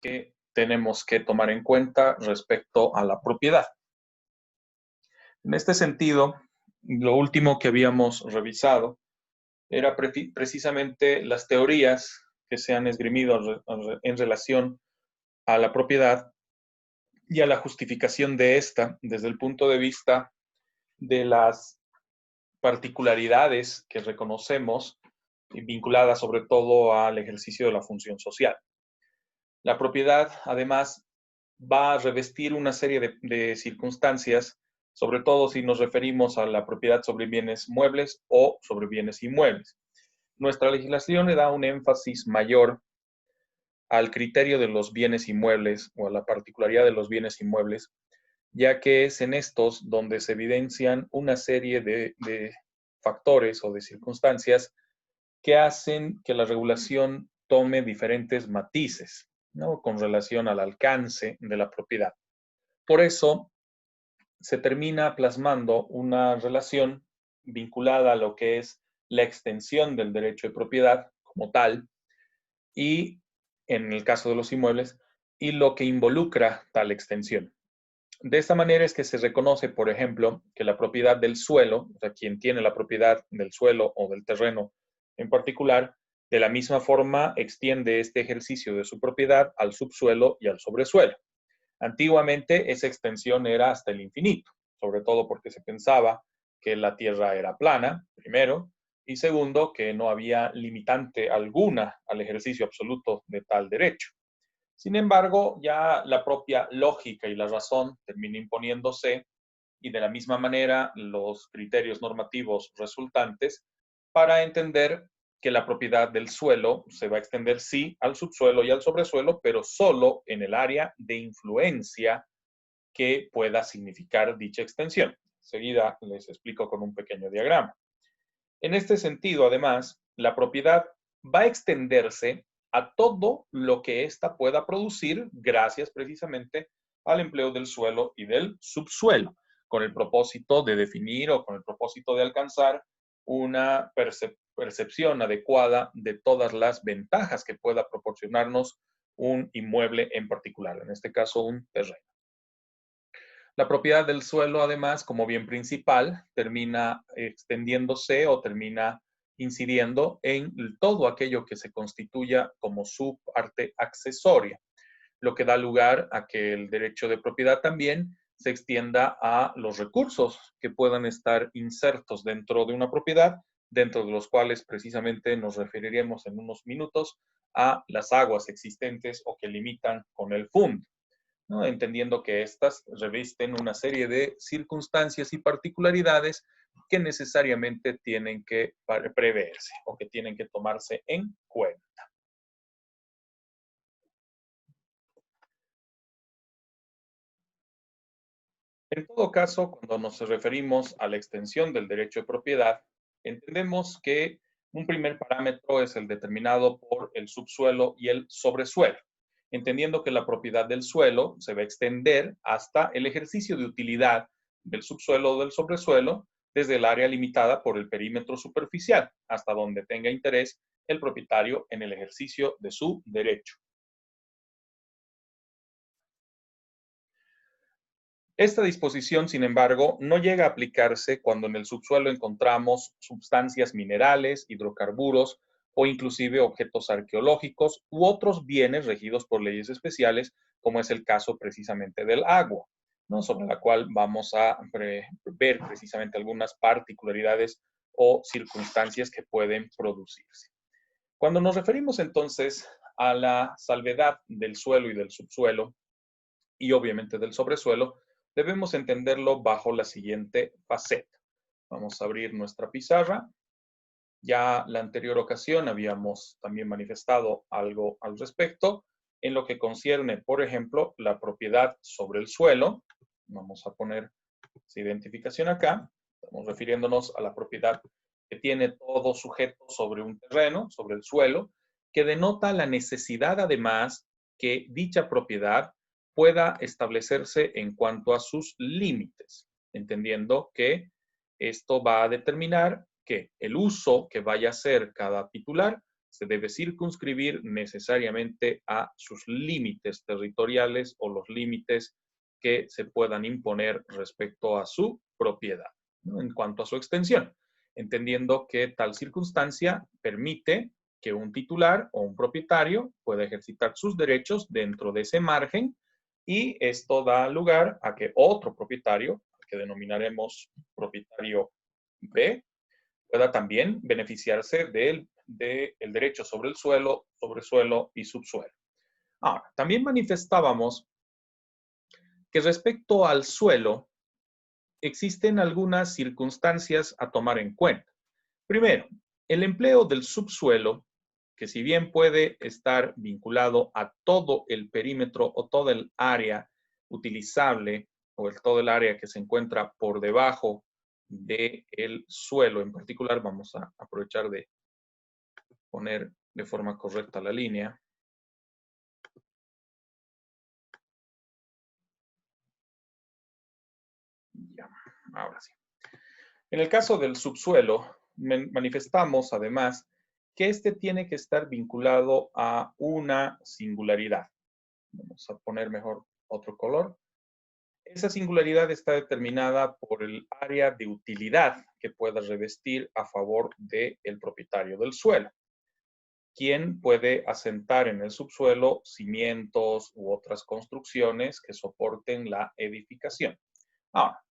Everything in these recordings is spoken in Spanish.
que tenemos que tomar en cuenta respecto a la propiedad. En este sentido, lo último que habíamos revisado era precisamente las teorías que se han esgrimido en relación a la propiedad y a la justificación de esta desde el punto de vista de las particularidades que reconocemos vinculadas sobre todo al ejercicio de la función social. La propiedad, además, va a revestir una serie de circunstancias, sobre todo si nos referimos a la propiedad sobre bienes muebles o sobre bienes inmuebles. Nuestra legislación le da un énfasis mayor al criterio de los bienes inmuebles o a la particularidad de los bienes inmuebles, ya que es en estos donde se evidencian una serie de factores o de circunstancias que hacen que la regulación tome diferentes matices, ¿no?, con relación al alcance de la propiedad. Por eso se termina plasmando una relación vinculada a lo que es la extensión del derecho de propiedad como tal, y en el caso de los inmuebles, y lo que involucra tal extensión. De esta manera es que se reconoce, por ejemplo, que la propiedad del suelo, o sea, quien tiene la propiedad del suelo o del terreno en particular, de la misma forma extiende este ejercicio de su propiedad al subsuelo y al sobresuelo. Antiguamente esa extensión era hasta el infinito, sobre todo porque se pensaba que la tierra era plana, primero, y segundo, que no había limitante alguna al ejercicio absoluto de tal derecho. Sin embargo, ya la propia lógica y la razón termina imponiéndose, y de la misma manera los criterios normativos resultantes, para entender que la propiedad del suelo se va a extender sí al subsuelo y al sobresuelo, pero solo en el área de influencia que pueda significar dicha extensión. Enseguida les explico con un pequeño diagrama. En este sentido, además, la propiedad va a extenderse a todo lo que ésta pueda producir gracias precisamente al empleo del suelo y del subsuelo, con el propósito de definir o con el propósito de alcanzar una percepción adecuada de todas las ventajas que pueda proporcionarnos un inmueble en particular, en este caso un terreno. La propiedad del suelo, además, como bien principal, termina extendiéndose o termina incidiendo en todo aquello que se constituya como su parte accesoria, lo que da lugar a que el derecho de propiedad también se extienda a los recursos que puedan estar insertos dentro de una propiedad, dentro de los cuales precisamente nos referiremos en unos minutos a las aguas existentes o que limitan con el fondo, ¿no?, entendiendo que éstas revisten una serie de circunstancias y particularidades que necesariamente tienen que preverse o que tienen que tomarse en cuenta. En todo caso, cuando nos referimos a la extensión del derecho de propiedad, entendemos que un primer parámetro es el determinado por el subsuelo y el sobresuelo, entendiendo que la propiedad del suelo se va a extender hasta el ejercicio de utilidad del subsuelo o del sobresuelo desde el área limitada por el perímetro superficial, hasta donde tenga interés el propietario en el ejercicio de su derecho. Esta disposición, sin embargo, no llega a aplicarse cuando en el subsuelo encontramos sustancias minerales, hidrocarburos o inclusive objetos arqueológicos u otros bienes regidos por leyes especiales, como es el caso precisamente del agua, ¿no?, sobre la cual vamos a ver precisamente algunas particularidades o circunstancias que pueden producirse. Cuando nos referimos entonces a la salvedad del suelo y del subsuelo, y obviamente del sobresuelo, debemos entenderlo bajo la siguiente faceta. Vamos a abrir nuestra pizarra. Ya la anterior ocasión habíamos también manifestado algo al respecto en lo que concierne, por ejemplo, la propiedad sobre el suelo. Vamos a poner esa identificación acá. Estamos refiriéndonos a la propiedad que tiene todo sujeto sobre un terreno, sobre el suelo, que denota la necesidad, además, que dicha propiedad pueda establecerse en cuanto a sus límites, entendiendo que esto va a determinar que el uso que vaya a hacer cada titular se debe circunscribir necesariamente a sus límites territoriales o los límites que se puedan imponer respecto a su propiedad, ¿no? En cuanto a su extensión, entendiendo que tal circunstancia permite que un titular o un propietario pueda ejercitar sus derechos dentro de ese margen y esto da lugar a que otro propietario, que denominaremos propietario B, pueda también beneficiarse del derecho sobre el suelo, sobresuelo y subsuelo. Ahora, también manifestábamos que respecto al suelo existen algunas circunstancias a tomar en cuenta. Primero, el empleo del subsuelo, que si bien puede estar vinculado a todo el perímetro o toda el área utilizable o todo el área que se encuentra por debajo del suelo en particular, vamos a aprovechar de poner de forma correcta la línea. Ya, ahora sí. En el caso del subsuelo, manifestamos además que este tiene que estar vinculado a una singularidad. Vamos a poner mejor otro color. Esa singularidad está determinada por el área de utilidad que pueda revestir a favor del propietario del suelo, quien puede asentar en el subsuelo cimientos u otras construcciones que soporten la edificación. Ahora,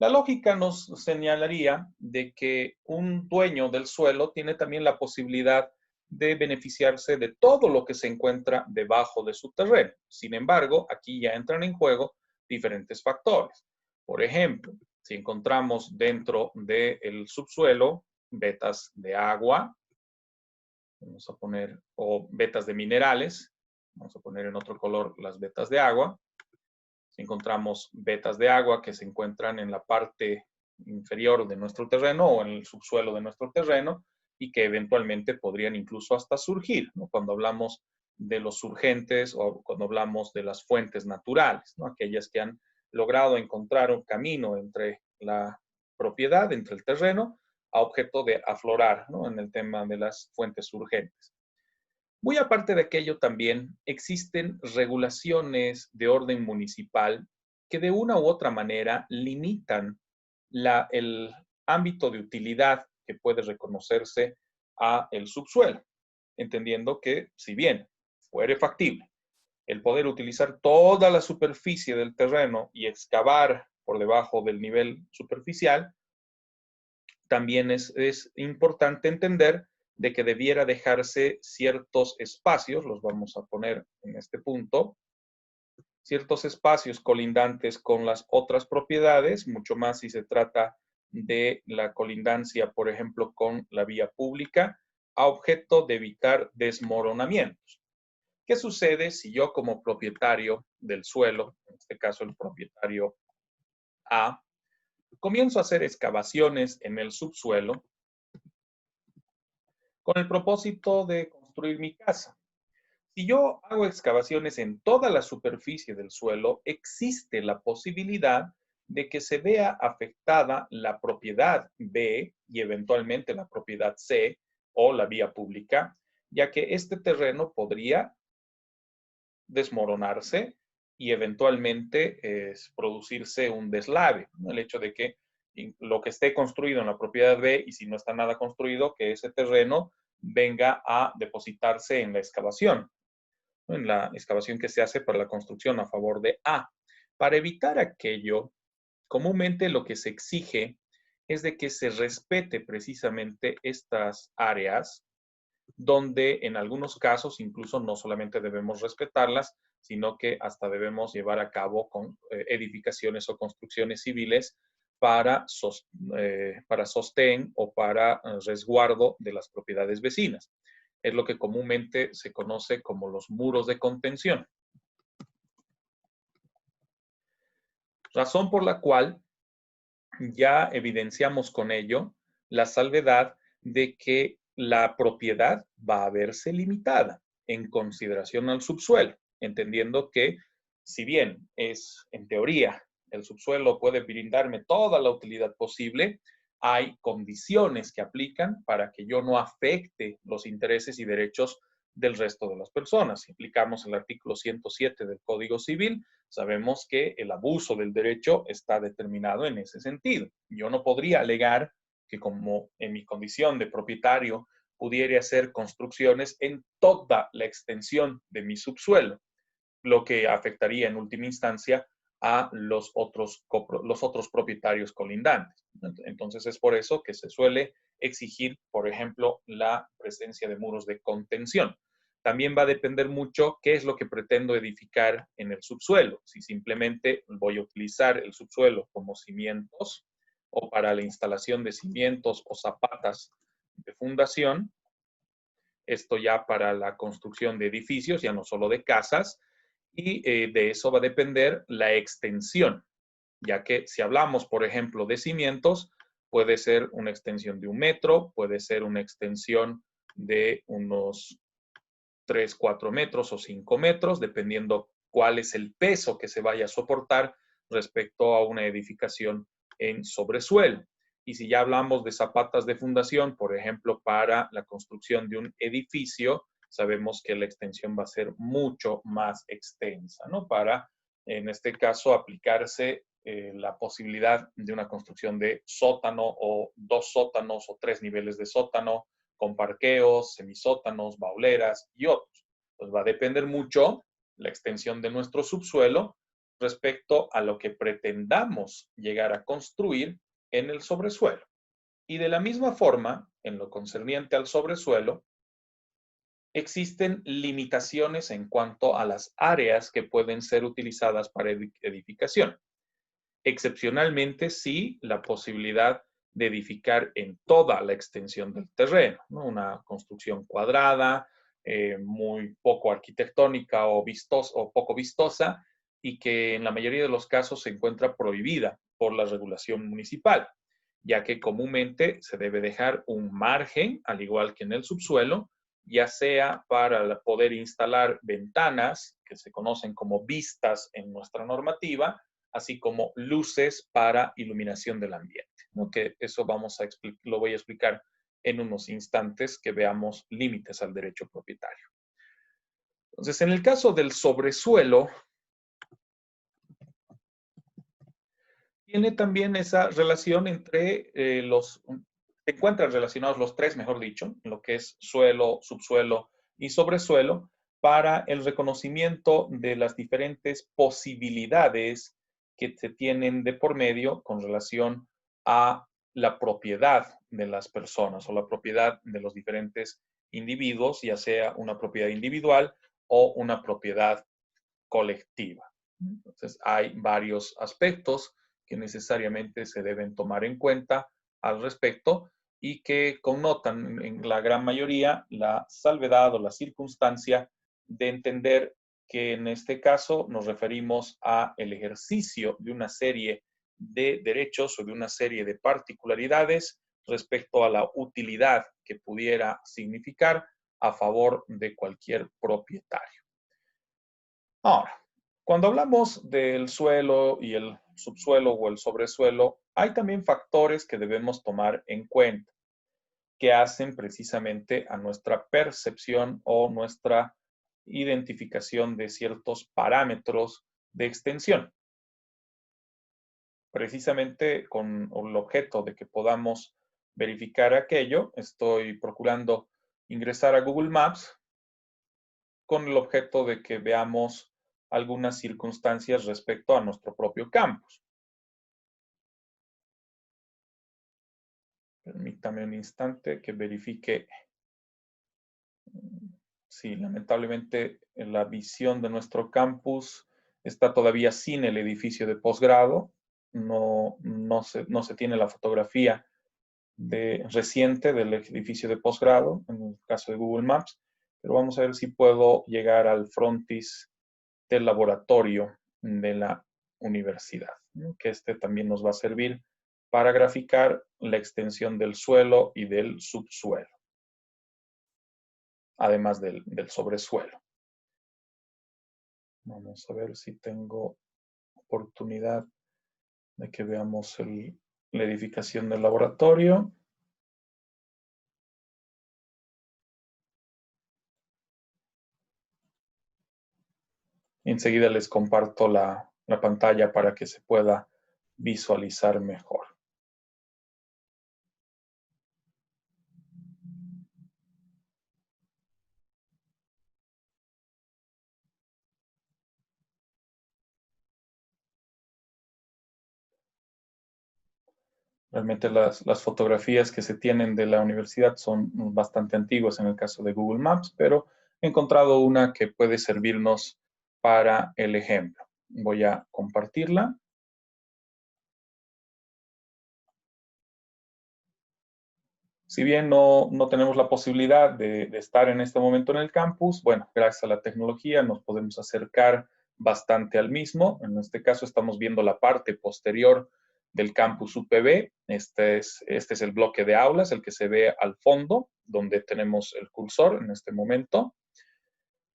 la lógica nos señalaría de que un dueño del suelo tiene también la posibilidad de beneficiarse de todo lo que se encuentra debajo de su terreno. Sin embargo, aquí ya entran en juego diferentes factores. Por ejemplo, si encontramos dentro del subsuelo vetas de agua, vamos a poner, o vetas de minerales, vamos a poner en otro color las vetas de agua. Si encontramos vetas de agua que se encuentran en la parte inferior de nuestro terreno o en el subsuelo de nuestro terreno y que eventualmente podrían incluso hasta surgir, ¿no? Cuando hablamos de los surgentes o cuando hablamos de las fuentes naturales, ¿no? Aquellas que han logrado encontrar un camino entre la propiedad, entre el terreno, a objeto de aflorar, ¿no? En el tema de las fuentes surgentes. Muy aparte de aquello también existen regulaciones de orden municipal que de una u otra manera limitan el ámbito de utilidad que puede reconocerse a el subsuelo, entendiendo que si bien fuere factible el poder utilizar toda la superficie del terreno y excavar por debajo del nivel superficial, también es importante entender de que debiera dejarse ciertos espacios, los vamos a poner en este punto, ciertos espacios colindantes con las otras propiedades, mucho más si se trata de la colindancia, por ejemplo, con la vía pública, a objeto de evitar desmoronamientos. ¿Qué sucede si yo como propietario del suelo, en este caso el propietario A, comienzo a hacer excavaciones en el subsuelo con el propósito de construir mi casa? Si yo hago excavaciones en toda la superficie del suelo, existe la posibilidad de que se vea afectada la propiedad B y eventualmente la propiedad C o la vía pública, ya que este terreno podría desmoronarse y eventualmente producirse un deslave, ¿no? El hecho de que lo que esté construido en la propiedad B y si no está nada construido, que ese terreno venga a depositarse en la excavación, ¿no? En la excavación que se hace para la construcción a favor de A. Para evitar aquello, comúnmente lo que se exige es de que se respete precisamente estas áreas donde en algunos casos incluso no solamente debemos respetarlas, sino que hasta debemos llevar a cabo con edificaciones o construcciones civiles para sostén o para resguardo de las propiedades vecinas. Es lo que comúnmente se conoce como los muros de contención. Razón por la cual ya evidenciamos con ello la salvedad de que la propiedad va a verse limitada en consideración al subsuelo, entendiendo que si bien es en teoría el subsuelo puede brindarme toda la utilidad posible, hay condiciones que aplican para que yo no afecte los intereses y derechos del resto de las personas. Si aplicamos el artículo 107 del Código Civil, sabemos que el abuso del derecho está determinado en ese sentido. Yo no podría alegar que como en mi condición de propietario pudiera hacer construcciones en toda la extensión de mi subsuelo, lo que afectaría en última instancia a los otros propietarios colindantes. Entonces es por eso que se suele exigir, por ejemplo, la presencia de muros de contención. También va a depender mucho qué es lo que pretendo edificar en el subsuelo. Si simplemente voy a utilizar el subsuelo como cimientos o para la instalación de cimientos o zapatas de fundación, esto ya para la construcción de edificios, ya no solo de casas, y de eso va a depender la extensión, ya que si hablamos, por ejemplo, de cimientos, puede ser una extensión de 1 metro, puede ser una extensión de unos 3, 4 metros o 5 metros, dependiendo cuál es el peso que se vaya a soportar respecto a una edificación en sobresuelo. Y si ya hablamos de zapatas de fundación, por ejemplo, para la construcción de un edificio, sabemos que la extensión va a ser mucho más extensa, ¿no? Para, en este caso, aplicarse la posibilidad de una construcción de sótano o 2 sótanos o 3 niveles de sótano, con parqueos, semisótanos, bauleras y otros. Pues va a depender mucho la extensión de nuestro subsuelo respecto a lo que pretendamos llegar a construir en el sobresuelo. Y de la misma forma, en lo concerniente al sobresuelo, existen limitaciones en cuanto a las áreas que pueden ser utilizadas para edificación. Excepcionalmente, sí, la posibilidad de edificar en toda la extensión del terreno, ¿no? Una construcción cuadrada, muy poco arquitectónica o poco vistosa, y que en la mayoría de los casos se encuentra prohibida por la regulación municipal, ya que comúnmente se debe dejar un margen, al igual que en el subsuelo, ya sea para poder instalar ventanas, que se conocen como vistas en nuestra normativa, así como luces para iluminación del ambiente, ¿no? Que eso lo voy a explicar en unos instantes que veamos límites al derecho propietario. Entonces, en el caso del sobresuelo, tiene también esa relación entre se encuentran relacionados los tres, mejor dicho, lo que es suelo, subsuelo y sobresuelo, para el reconocimiento de las diferentes posibilidades que se tienen de por medio con relación a la propiedad de las personas o la propiedad de los diferentes individuos, ya sea una propiedad individual o una propiedad colectiva. Entonces, hay varios aspectos que necesariamente se deben tomar en cuenta al respecto y que connotan en la gran mayoría la salvedad o la circunstancia de entender que en este caso nos referimos a el ejercicio de una serie de derechos o de una serie de particularidades respecto a la utilidad que pudiera significar a favor de cualquier propietario. Ahora, cuando hablamos del suelo y el subsuelo o el sobresuelo, hay también factores que debemos tomar en cuenta que hacen precisamente a nuestra percepción o nuestra identificación de ciertos parámetros de extensión. Precisamente con el objeto de que podamos verificar aquello, estoy procurando ingresar a Google Maps con el objeto de que veamos algunas circunstancias respecto a nuestro propio campus. Permítame un instante que verifique. Sí, lamentablemente la visión de nuestro campus está todavía sin el edificio de posgrado. No se tiene la fotografía reciente del edificio de posgrado, en el caso de Google Maps, pero vamos a ver si puedo llegar al frontis del laboratorio de la universidad, ¿no? Que también nos va a servir para graficar la extensión del suelo y del subsuelo, además del sobresuelo. Vamos a ver si tengo oportunidad de que veamos el la edificación del laboratorio. Enseguida les comparto la pantalla para que se pueda visualizar mejor. Realmente las fotografías que se tienen de la universidad son bastante antiguas en el caso de Google Maps, pero he encontrado una que puede servirnos para el ejemplo. Voy a compartirla. Si bien no tenemos la posibilidad de estar en este momento en el campus, bueno, gracias a la tecnología nos podemos acercar bastante al mismo. En este caso estamos viendo la parte posterior del campus UPB. Este es el bloque de aulas, el que se ve al fondo, donde tenemos el cursor en este momento.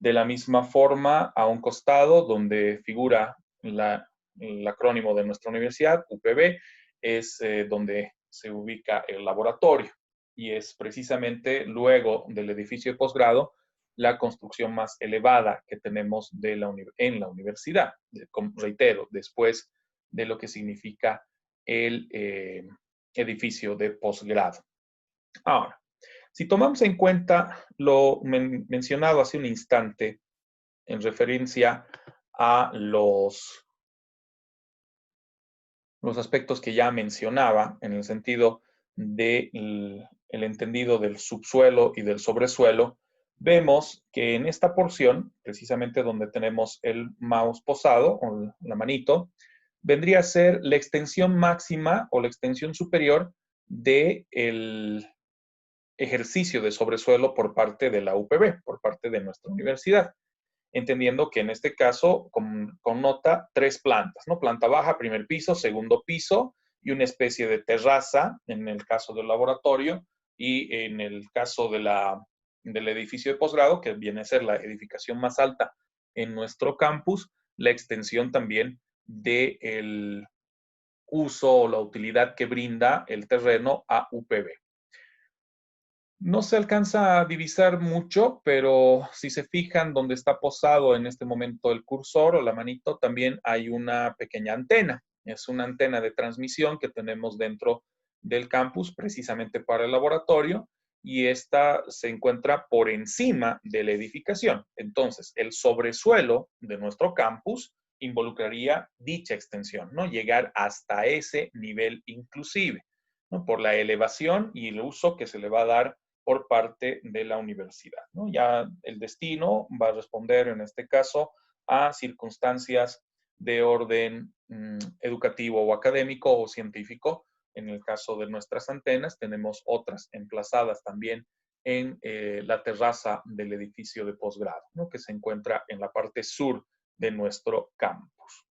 De la misma forma, a un costado, donde figura el acrónimo de nuestra universidad, UPB, es donde se ubica el laboratorio y es precisamente luego del edificio de posgrado la construcción más elevada que tenemos en la universidad. Reitero, después de lo que significa el edificio de posgrado. Ahora, si tomamos en cuenta lo mencionado hace un instante en referencia a los aspectos que ya mencionaba, en el sentido del entendido del subsuelo y del sobresuelo, vemos que en esta porción, precisamente donde tenemos el mouse posado o la manito, vendría a ser la extensión máxima o la extensión superior del ejercicio de sobresuelo por parte de la UPB, por parte de nuestra universidad, entendiendo que en este caso connota tres plantas, ¿no? Planta baja, primer piso, segundo piso y una especie de terraza en el caso del laboratorio y en el caso del edificio de posgrado, que viene a ser la edificación más alta en nuestro campus, la extensión también del uso o la utilidad que brinda el terreno a UPB. No se alcanza a divisar mucho, pero si se fijan donde está posado en este momento el cursor o la manito, también hay una pequeña antena. Es una antena de transmisión que tenemos dentro del campus precisamente para el laboratorio y esta se encuentra por encima de la edificación. Entonces, el sobresuelo de nuestro campus involucraría dicha extensión, ¿no? Llegar hasta ese nivel inclusive, ¿no? Por la elevación y el uso que se le va a dar por parte de la universidad, ¿no? Ya el destino va a responder en este caso a circunstancias de orden educativo o académico o científico. En el caso de nuestras antenas, tenemos otras emplazadas también en la terraza del edificio de posgrado, ¿no? Que se encuentra en la parte sur de nuestro campus.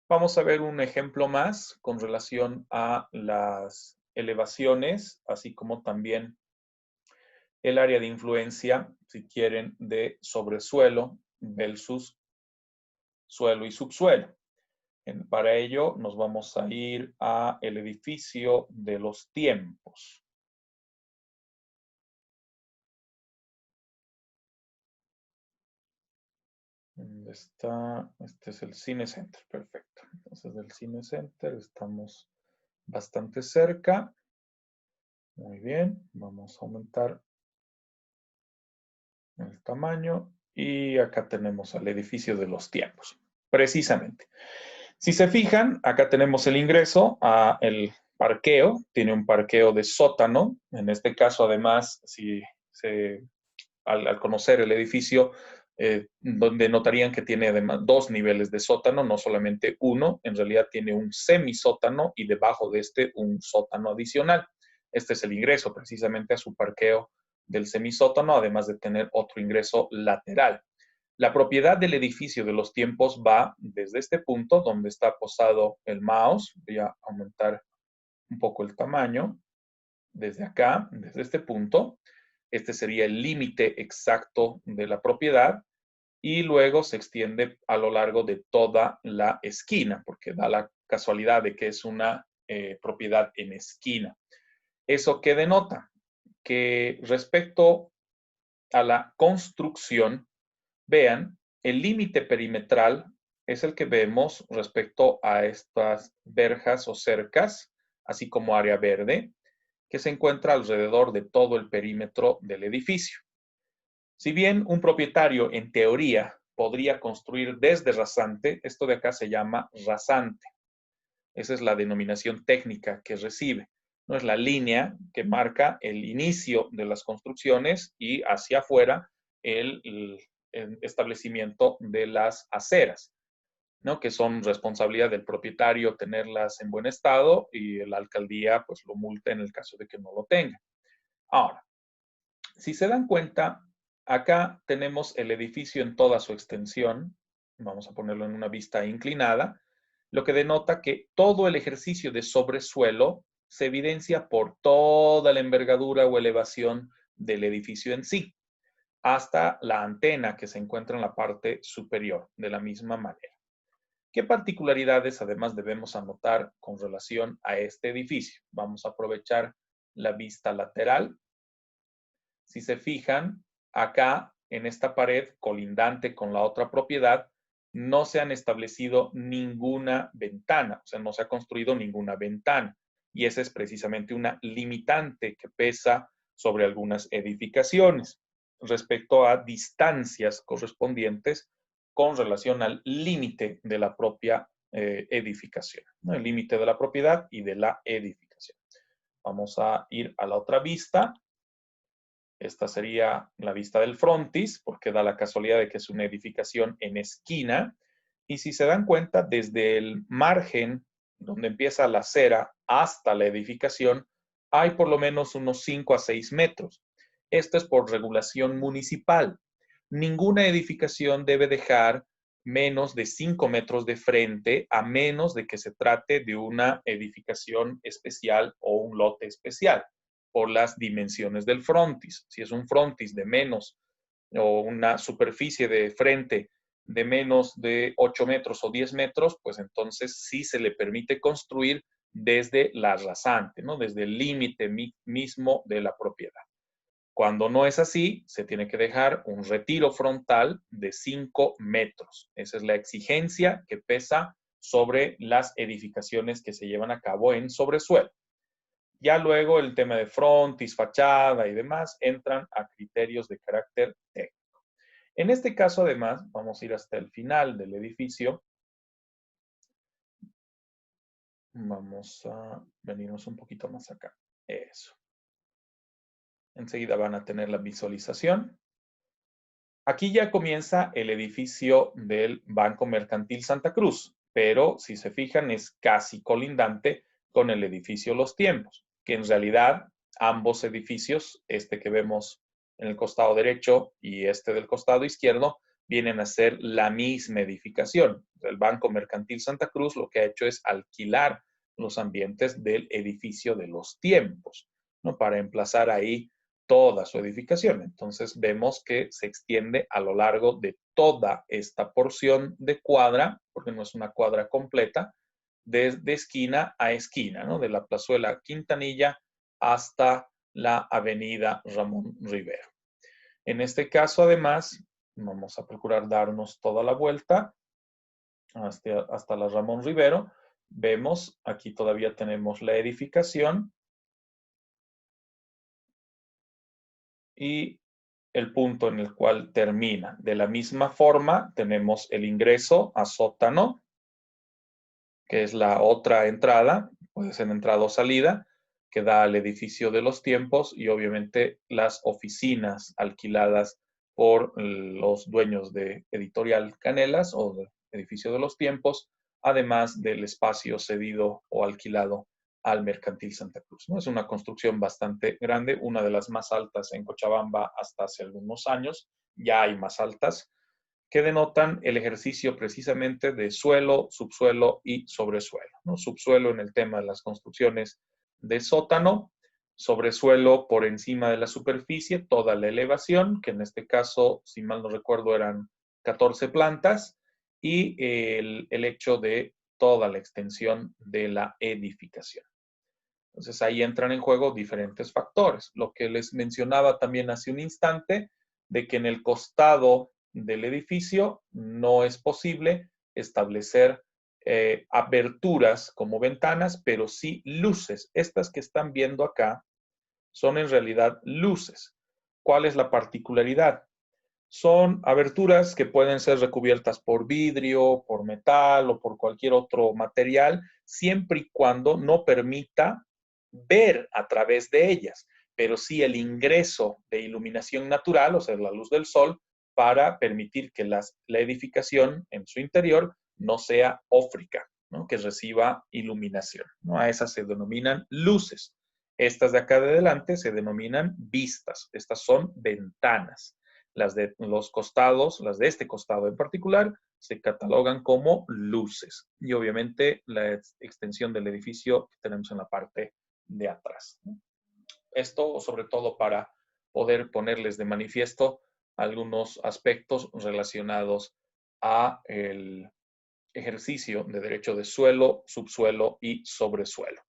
Vamos a ver un ejemplo más con relación a las elevaciones, así como también el área de influencia, si quieren, de sobresuelo versus suelo y subsuelo. Para ello nos vamos a ir a el edificio de los tiempos. ¿Dónde está? Este es el Cine Center, perfecto. Entonces del Cine Center estamos bastante cerca. Muy bien, vamos a aumentar el tamaño y acá tenemos al edificio de los tiempos, precisamente. Si se fijan, acá tenemos el ingreso a el parqueo, tiene un parqueo de sótano, en este caso además, al conocer el edificio, donde notarían que tiene además dos niveles de sótano, no solamente uno, en realidad tiene un semisótano y debajo de este un sótano adicional. Este es el ingreso precisamente a su parqueo del semisótano, además de tener otro ingreso lateral. La propiedad del edificio de los tiempos va desde este punto donde está posado el mouse. Voy a aumentar un poco el tamaño. Desde acá, desde este punto. Este sería el límite exacto de la propiedad. Y luego se extiende a lo largo de toda la esquina, porque da la casualidad de que es una propiedad en esquina. ¿Eso qué denota? Que respecto a la construcción, vean, el límite perimetral es el que vemos respecto a estas verjas o cercas, así como área verde, que se encuentra alrededor de todo el perímetro del edificio. Si bien un propietario, en teoría, podría construir desde rasante, esto de acá se llama rasante. Esa es la denominación técnica que recibe. No es la línea que marca el inicio de las construcciones y hacia afuera el establecimiento de las aceras, ¿no? Que son responsabilidad del propietario tenerlas en buen estado y la alcaldía pues lo multa en el caso de que no lo tenga. Ahora, si se dan cuenta, acá tenemos el edificio en toda su extensión. Vamos a ponerlo en una vista inclinada, lo que denota que todo el ejercicio de sobresuelo se evidencia por toda la envergadura o elevación del edificio en sí, hasta la antena que se encuentra en la parte superior, de la misma manera. ¿Qué particularidades además debemos anotar con relación a este edificio? Vamos a aprovechar la vista lateral. Si se fijan, acá en esta pared colindante con la otra propiedad, no se han establecido ninguna ventana, o sea, no se ha construido ninguna ventana. Y esa es precisamente una limitante que pesa sobre algunas edificaciones respecto a distancias correspondientes con relación al límite de la propia edificación, ¿no? El límite de la propiedad y de la edificación. Vamos a ir a la otra vista. Esta sería la vista del frontis, porque da la casualidad de que es una edificación en esquina. Y si se dan cuenta, desde el margen donde empieza la acera hasta la edificación, hay por lo menos unos 5 a 6 metros. Esto es por regulación municipal. Ninguna edificación debe dejar menos de 5 metros de frente, a menos de que se trate de una edificación especial o un lote especial, por las dimensiones del frontis. Si es un frontis de menos o una superficie de frente de menos de 8 metros o 10 metros, pues entonces sí se le permite construir desde la rasante, ¿no? Desde el límite mismo de la propiedad. Cuando no es así, se tiene que dejar un retiro frontal de 5 metros. Esa es la exigencia que pesa sobre las edificaciones que se llevan a cabo en sobresuelo. Ya luego el tema de frontis, fachada y demás entran a criterios de carácter técnico. En este caso, además, vamos a ir hasta el final del edificio. Vamos a venirnos un poquito más acá. Eso. Enseguida van a tener la visualización. Aquí ya comienza el edificio del Banco Mercantil Santa Cruz, pero si se fijan es casi colindante con el edificio Los Tiempos, que en realidad ambos edificios, este que vemos en el costado derecho y este del costado izquierdo, vienen a ser la misma edificación. El Banco Mercantil Santa Cruz lo que ha hecho es alquilar los ambientes del edificio de Los Tiempos, ¿no? Para emplazar ahí toda su edificación. Entonces vemos que se extiende a lo largo de toda esta porción de cuadra, porque no es una cuadra completa, desde esquina a esquina, ¿no? De la plazuela Quintanilla hasta la avenida Ramón Rivero. En este caso, además, vamos a procurar darnos toda la vuelta hasta la Ramón Rivero. Vemos, aquí todavía tenemos la edificación y el punto en el cual termina. De la misma forma, tenemos el ingreso a sótano, que es la otra entrada, puede ser entrada o salida, que da al edificio de Los Tiempos y obviamente las oficinas alquiladas por los dueños de Editorial Canelas o del edificio de Los Tiempos, además del espacio cedido o alquilado al Mercantil Santa Cruz, ¿no? Es una construcción bastante grande, una de las más altas en Cochabamba hasta hace algunos años, ya hay más altas, que denotan el ejercicio precisamente de suelo, subsuelo y sobresuelo, ¿no? Subsuelo en el tema de las construcciones de sótano, sobresuelo por encima de la superficie, toda la elevación, que en este caso, si mal no recuerdo, eran 14 plantas, y el hecho de toda la extensión de la edificación. Entonces ahí entran en juego diferentes factores. Lo que les mencionaba también hace un instante, de que en el costado del edificio no es posible establecer aberturas como ventanas, pero sí luces. Estas que están viendo acá son en realidad luces. ¿Cuál es la particularidad? Son aberturas que pueden ser recubiertas por vidrio, por metal o por cualquier otro material, siempre y cuando no permita ver a través de ellas, pero sí el ingreso de iluminación natural, o sea, la luz del sol, para permitir que la edificación en su interior no sea ófrica, ¿no? Que reciba iluminación, ¿no? A esas se denominan luces. Estas de acá de adelante se denominan vistas. Estas son ventanas. Las de los costados, las de este costado en particular, se catalogan como luces. Y obviamente la extensión del edificio que tenemos en la parte de atrás. Esto sobre todo para poder ponerles de manifiesto algunos aspectos relacionados a el ejercicio de derecho de suelo, subsuelo y sobresuelo.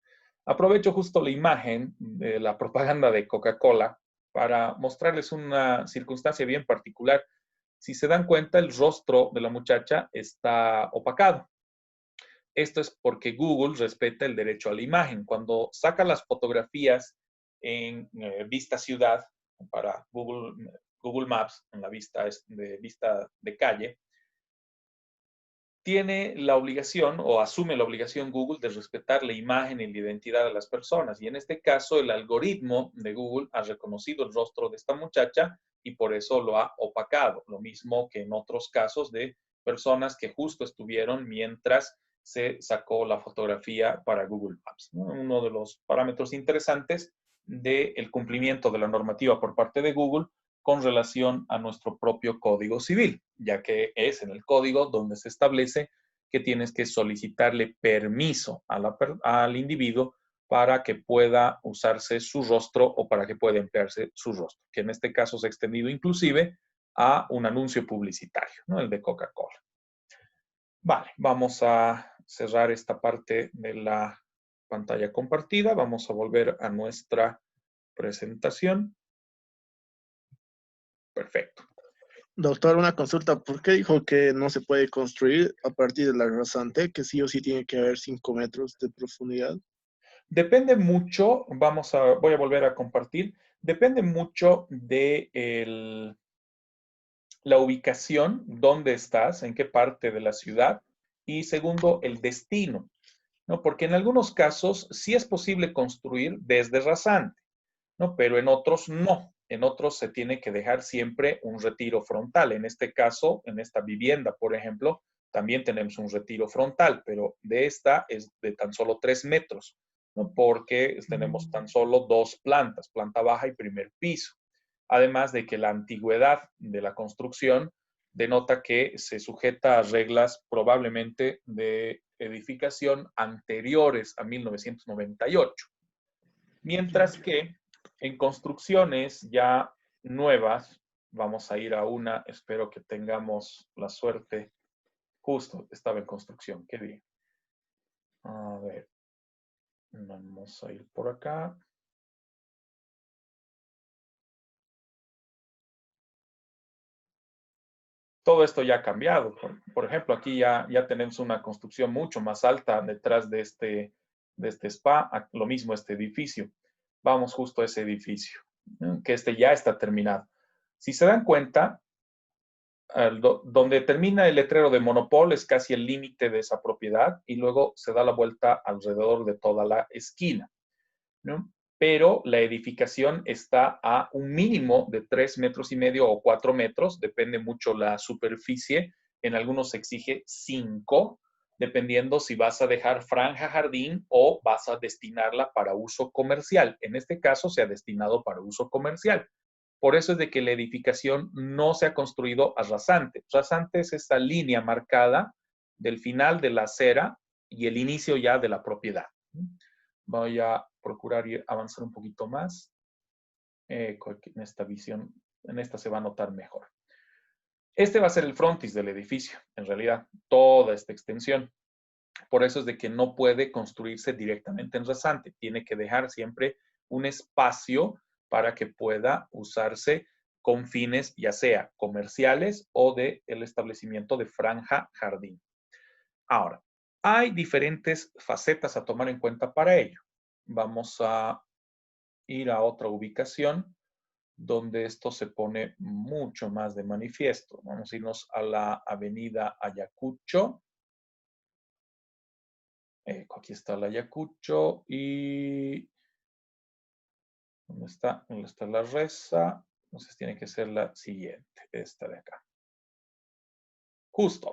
Aprovecho justo la imagen de la propaganda de Coca-Cola para mostrarles una circunstancia bien particular. Si se dan cuenta, el rostro de la muchacha está opacado. Esto es porque Google respeta el derecho a la imagen. Cuando saca las fotografías en vista ciudad para Google Maps, en la vista de calle, tiene la obligación o asume la obligación Google de respetar la imagen y la identidad de las personas. Y en este caso, el algoritmo de Google ha reconocido el rostro de esta muchacha y por eso lo ha opacado. Lo mismo que en otros casos de personas que justo estuvieron mientras se sacó la fotografía para Google Maps, ¿no? Uno de los parámetros interesantes del cumplimiento de la normativa por parte de Google con relación a nuestro propio Código Civil, ya que es en el código donde se establece que tienes que solicitarle permiso al individuo para que pueda usarse su rostro o para que pueda emplearse su rostro, que en este caso se ha extendido inclusive a un anuncio publicitario, ¿no? El de Coca-Cola. Vale, vamos a cerrar esta parte de la pantalla compartida. Vamos a volver a nuestra presentación. Perfecto. Doctor, una consulta. ¿Por qué dijo que no se puede construir a partir de la rasante, que sí o sí tiene que haber 5 metros de profundidad? Depende mucho, voy a volver a compartir, depende mucho de la ubicación, dónde estás, en qué parte de la ciudad, y segundo, el destino, ¿no? Porque en algunos casos sí es posible construir desde rasante, ¿no? Pero en otros no. En otros se tiene que dejar siempre un retiro frontal. En este caso, en esta vivienda, por ejemplo, también tenemos un retiro frontal, pero de esta es de tan solo 3 metros, ¿no? Porque tenemos tan solo 2 plantas, planta baja y primer piso. Además de que la antigüedad de la construcción denota que se sujeta a reglas probablemente de edificación anteriores a 1998. Mientras que en construcciones ya nuevas, vamos a ir a una, espero que tengamos la suerte, justo estaba en construcción, qué bien. A ver, vamos a ir por acá. Todo esto ya ha cambiado. Por ejemplo, aquí ya tenemos una construcción mucho más alta detrás de este spa, lo mismo este edificio. Vamos justo a ese edificio, que este ya está terminado. Si se dan cuenta, donde termina el letrero de Monopol es casi el límite de esa propiedad y luego se da la vuelta alrededor de toda la esquina, ¿no? Pero la edificación está a un mínimo de 3,5 metros o 4 metros, depende mucho la superficie, en algunos se exige 5, dependiendo si vas a dejar franja jardín o vas a destinarla para uso comercial. En este caso se ha destinado para uso comercial. Por eso es de que la edificación no se ha construido a rasante. Rasante es esa línea marcada del final de la acera y el inicio ya de la propiedad. Voy a procurar avanzar un poquito más. En esta visión, en esta se va a notar mejor. Este va a ser el frontis del edificio, en realidad, toda esta extensión. Por eso es de que no puede construirse directamente en rasante. Tiene que dejar siempre un espacio para que pueda usarse con fines ya sea comerciales o del establecimiento de franja jardín. Ahora, hay diferentes facetas a tomar en cuenta para ello. Vamos a ir a otra ubicación donde esto se pone mucho más de manifiesto. Vamos a irnos a la avenida Ayacucho. Aquí está la Ayacucho y ¿dónde está? ¿Dónde está la Reza? Entonces tiene que ser la siguiente, esta de acá. Justo.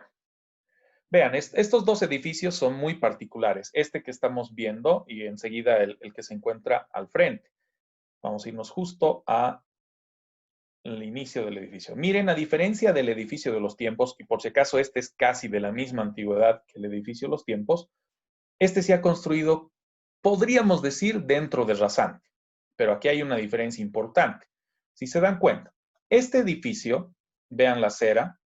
Vean, estos dos edificios son muy particulares. Este que estamos viendo y enseguida el que se encuentra al frente. Vamos a irnos justo al inicio del edificio. Miren, a diferencia del edificio de los tiempos, y por si acaso este es casi de la misma antigüedad que el edificio de los tiempos, este se ha construido, podríamos decir, dentro de rasante. Pero aquí hay una diferencia importante. Si se dan cuenta, este edificio, vean la acera,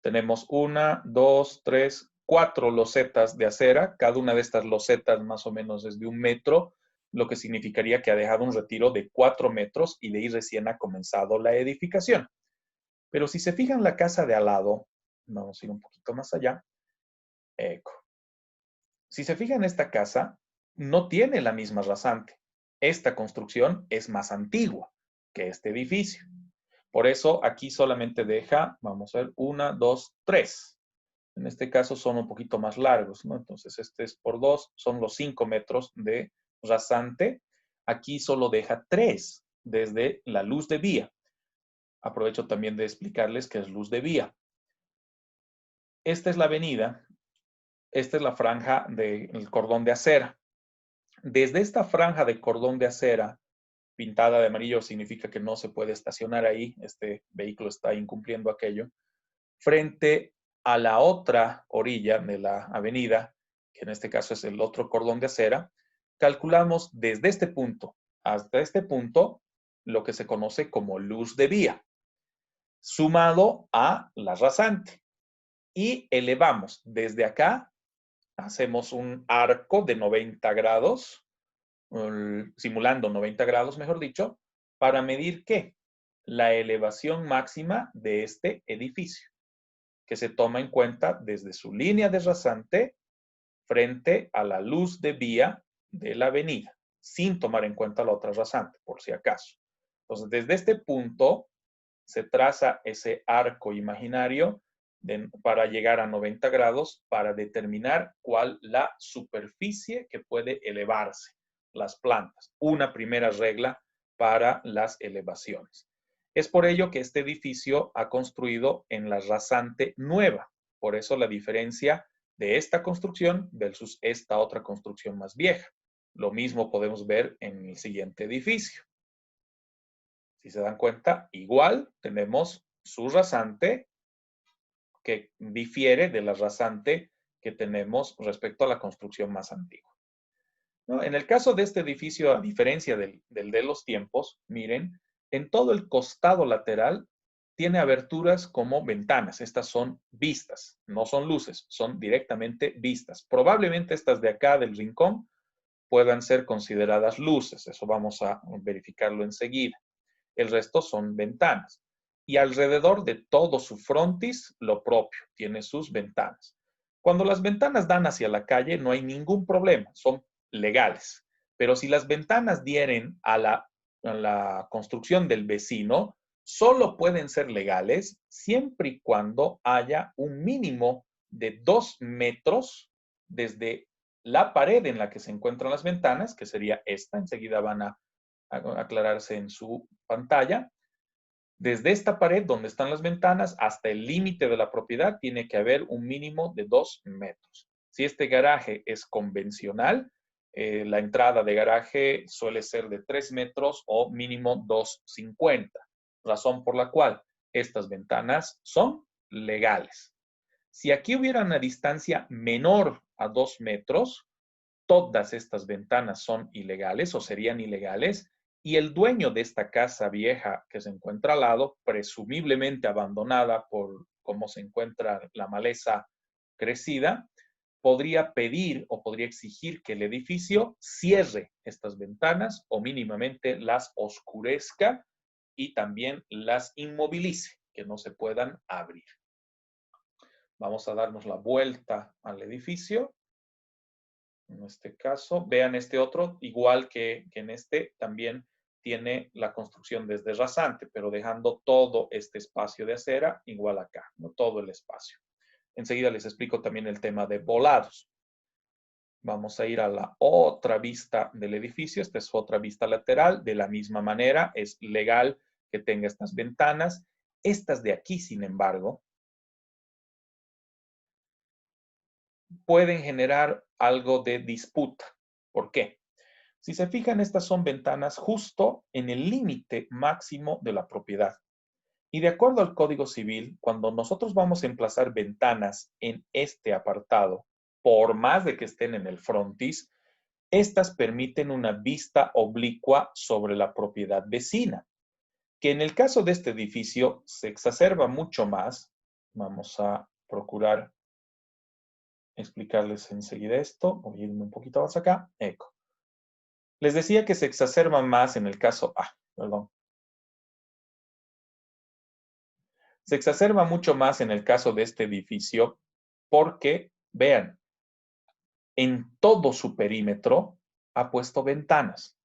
tenemos 1, 2, 3, 4 losetas de acera. Cada una de estas losetas más o menos es de 1 metro, lo que significaría que ha dejado un retiro de 4 metros y de ahí recién ha comenzado la edificación. Pero si se fijan la casa de al lado, vamos a ir un poquito más allá. Eco. Si se fijan esta casa, no tiene la misma rasante. Esta construcción es más antigua que este edificio. Por eso aquí solamente deja, vamos a ver, 1, 2, 3. En este caso son un poquito más largos, ¿no? Entonces este es por 2, son los 5 metros de rasante. Aquí solo deja 3 desde la luz de vía. Aprovecho también de explicarles qué es luz de vía. Esta es la avenida, esta es la franja del cordón de acera. Desde esta franja de cordón de acera pintada de amarillo significa que no se puede estacionar ahí, este vehículo está incumpliendo aquello, frente a la otra orilla de la avenida, que en este caso es el otro cordón de acera, calculamos desde este punto hasta este punto lo que se conoce como luz de vía, sumado a la rasante. Y elevamos desde acá, hacemos un arco de 90 grados, simulando 90 grados, mejor dicho, para medir ¿qué? La elevación máxima de este edificio, que se toma en cuenta desde su línea de rasante frente a la luz de vía de la avenida, sin tomar en cuenta la otra rasante, por si acaso. Entonces, desde este punto se traza ese arco imaginario para llegar a 90 grados para determinar cuál la superficie que puede elevarse las plantas. Una primera regla para las elevaciones. Es por ello que este edificio ha construido en la rasante nueva. Por eso la diferencia de esta construcción versus esta otra construcción más vieja. Lo mismo podemos ver en el siguiente edificio. Si se dan cuenta, igual tenemos su rasante que difiere de la rasante que tenemos respecto a la construcción más antigua. ¿No? En el caso de este edificio, a diferencia del de los tiempos, miren, en todo el costado lateral tiene aberturas como ventanas. Estas son vistas, no son luces, son directamente vistas. Probablemente estas de acá del rincón puedan ser consideradas luces. Eso vamos a verificarlo enseguida. El resto son ventanas. Y alrededor de todo su frontis, lo propio, tiene sus ventanas. Cuando las ventanas dan hacia la calle, no hay ningún problema, son legales. Pero si las ventanas dieren a la construcción del vecino, solo pueden ser legales siempre y cuando haya un mínimo de 2 metros desde la pared en la que se encuentran las ventanas, que sería esta, enseguida van a aclararse en su pantalla. Desde esta pared donde están las ventanas hasta el límite de la propiedad tiene que haber un mínimo de 2 metros. Si este garaje es convencional, la entrada de garaje suele ser de 3 metros o mínimo 2,50. Razón por la cual estas ventanas son legales. Si aquí hubiera una distancia menor a 2 metros, todas estas ventanas son ilegales o serían ilegales y el dueño de esta casa vieja que se encuentra al lado, presumiblemente abandonada por cómo se encuentra la maleza crecida, podría pedir o podría exigir que el edificio cierre estas ventanas o mínimamente las oscurezca y también las inmovilice, que no se puedan abrir. Vamos a darnos la vuelta al edificio. En este caso, vean este otro, igual que en este, también tiene la construcción desde rasante, pero dejando todo este espacio de acera igual acá, no todo el espacio. Enseguida les explico también el tema de volados. Vamos a ir a la otra vista del edificio. Esta es otra vista lateral. De la misma manera, es legal que tenga estas ventanas. Estas de aquí, sin embargo, pueden generar algo de disputa. ¿Por qué? Si se fijan, estas son ventanas justo en el límite máximo de la propiedad. Y de acuerdo al Código Civil, cuando nosotros vamos a emplazar ventanas en este apartado, por más de que estén en el frontis, estas permiten una vista oblicua sobre la propiedad vecina, que en el caso de este edificio se exacerba mucho más. Vamos a procurar explicarles enseguida esto. Voy a irme un poquito más acá. Eco. Les decía que se exacerba más en el caso... Se exacerba mucho más en el caso de este edificio porque, vean, en todo su perímetro ha puesto ventanas.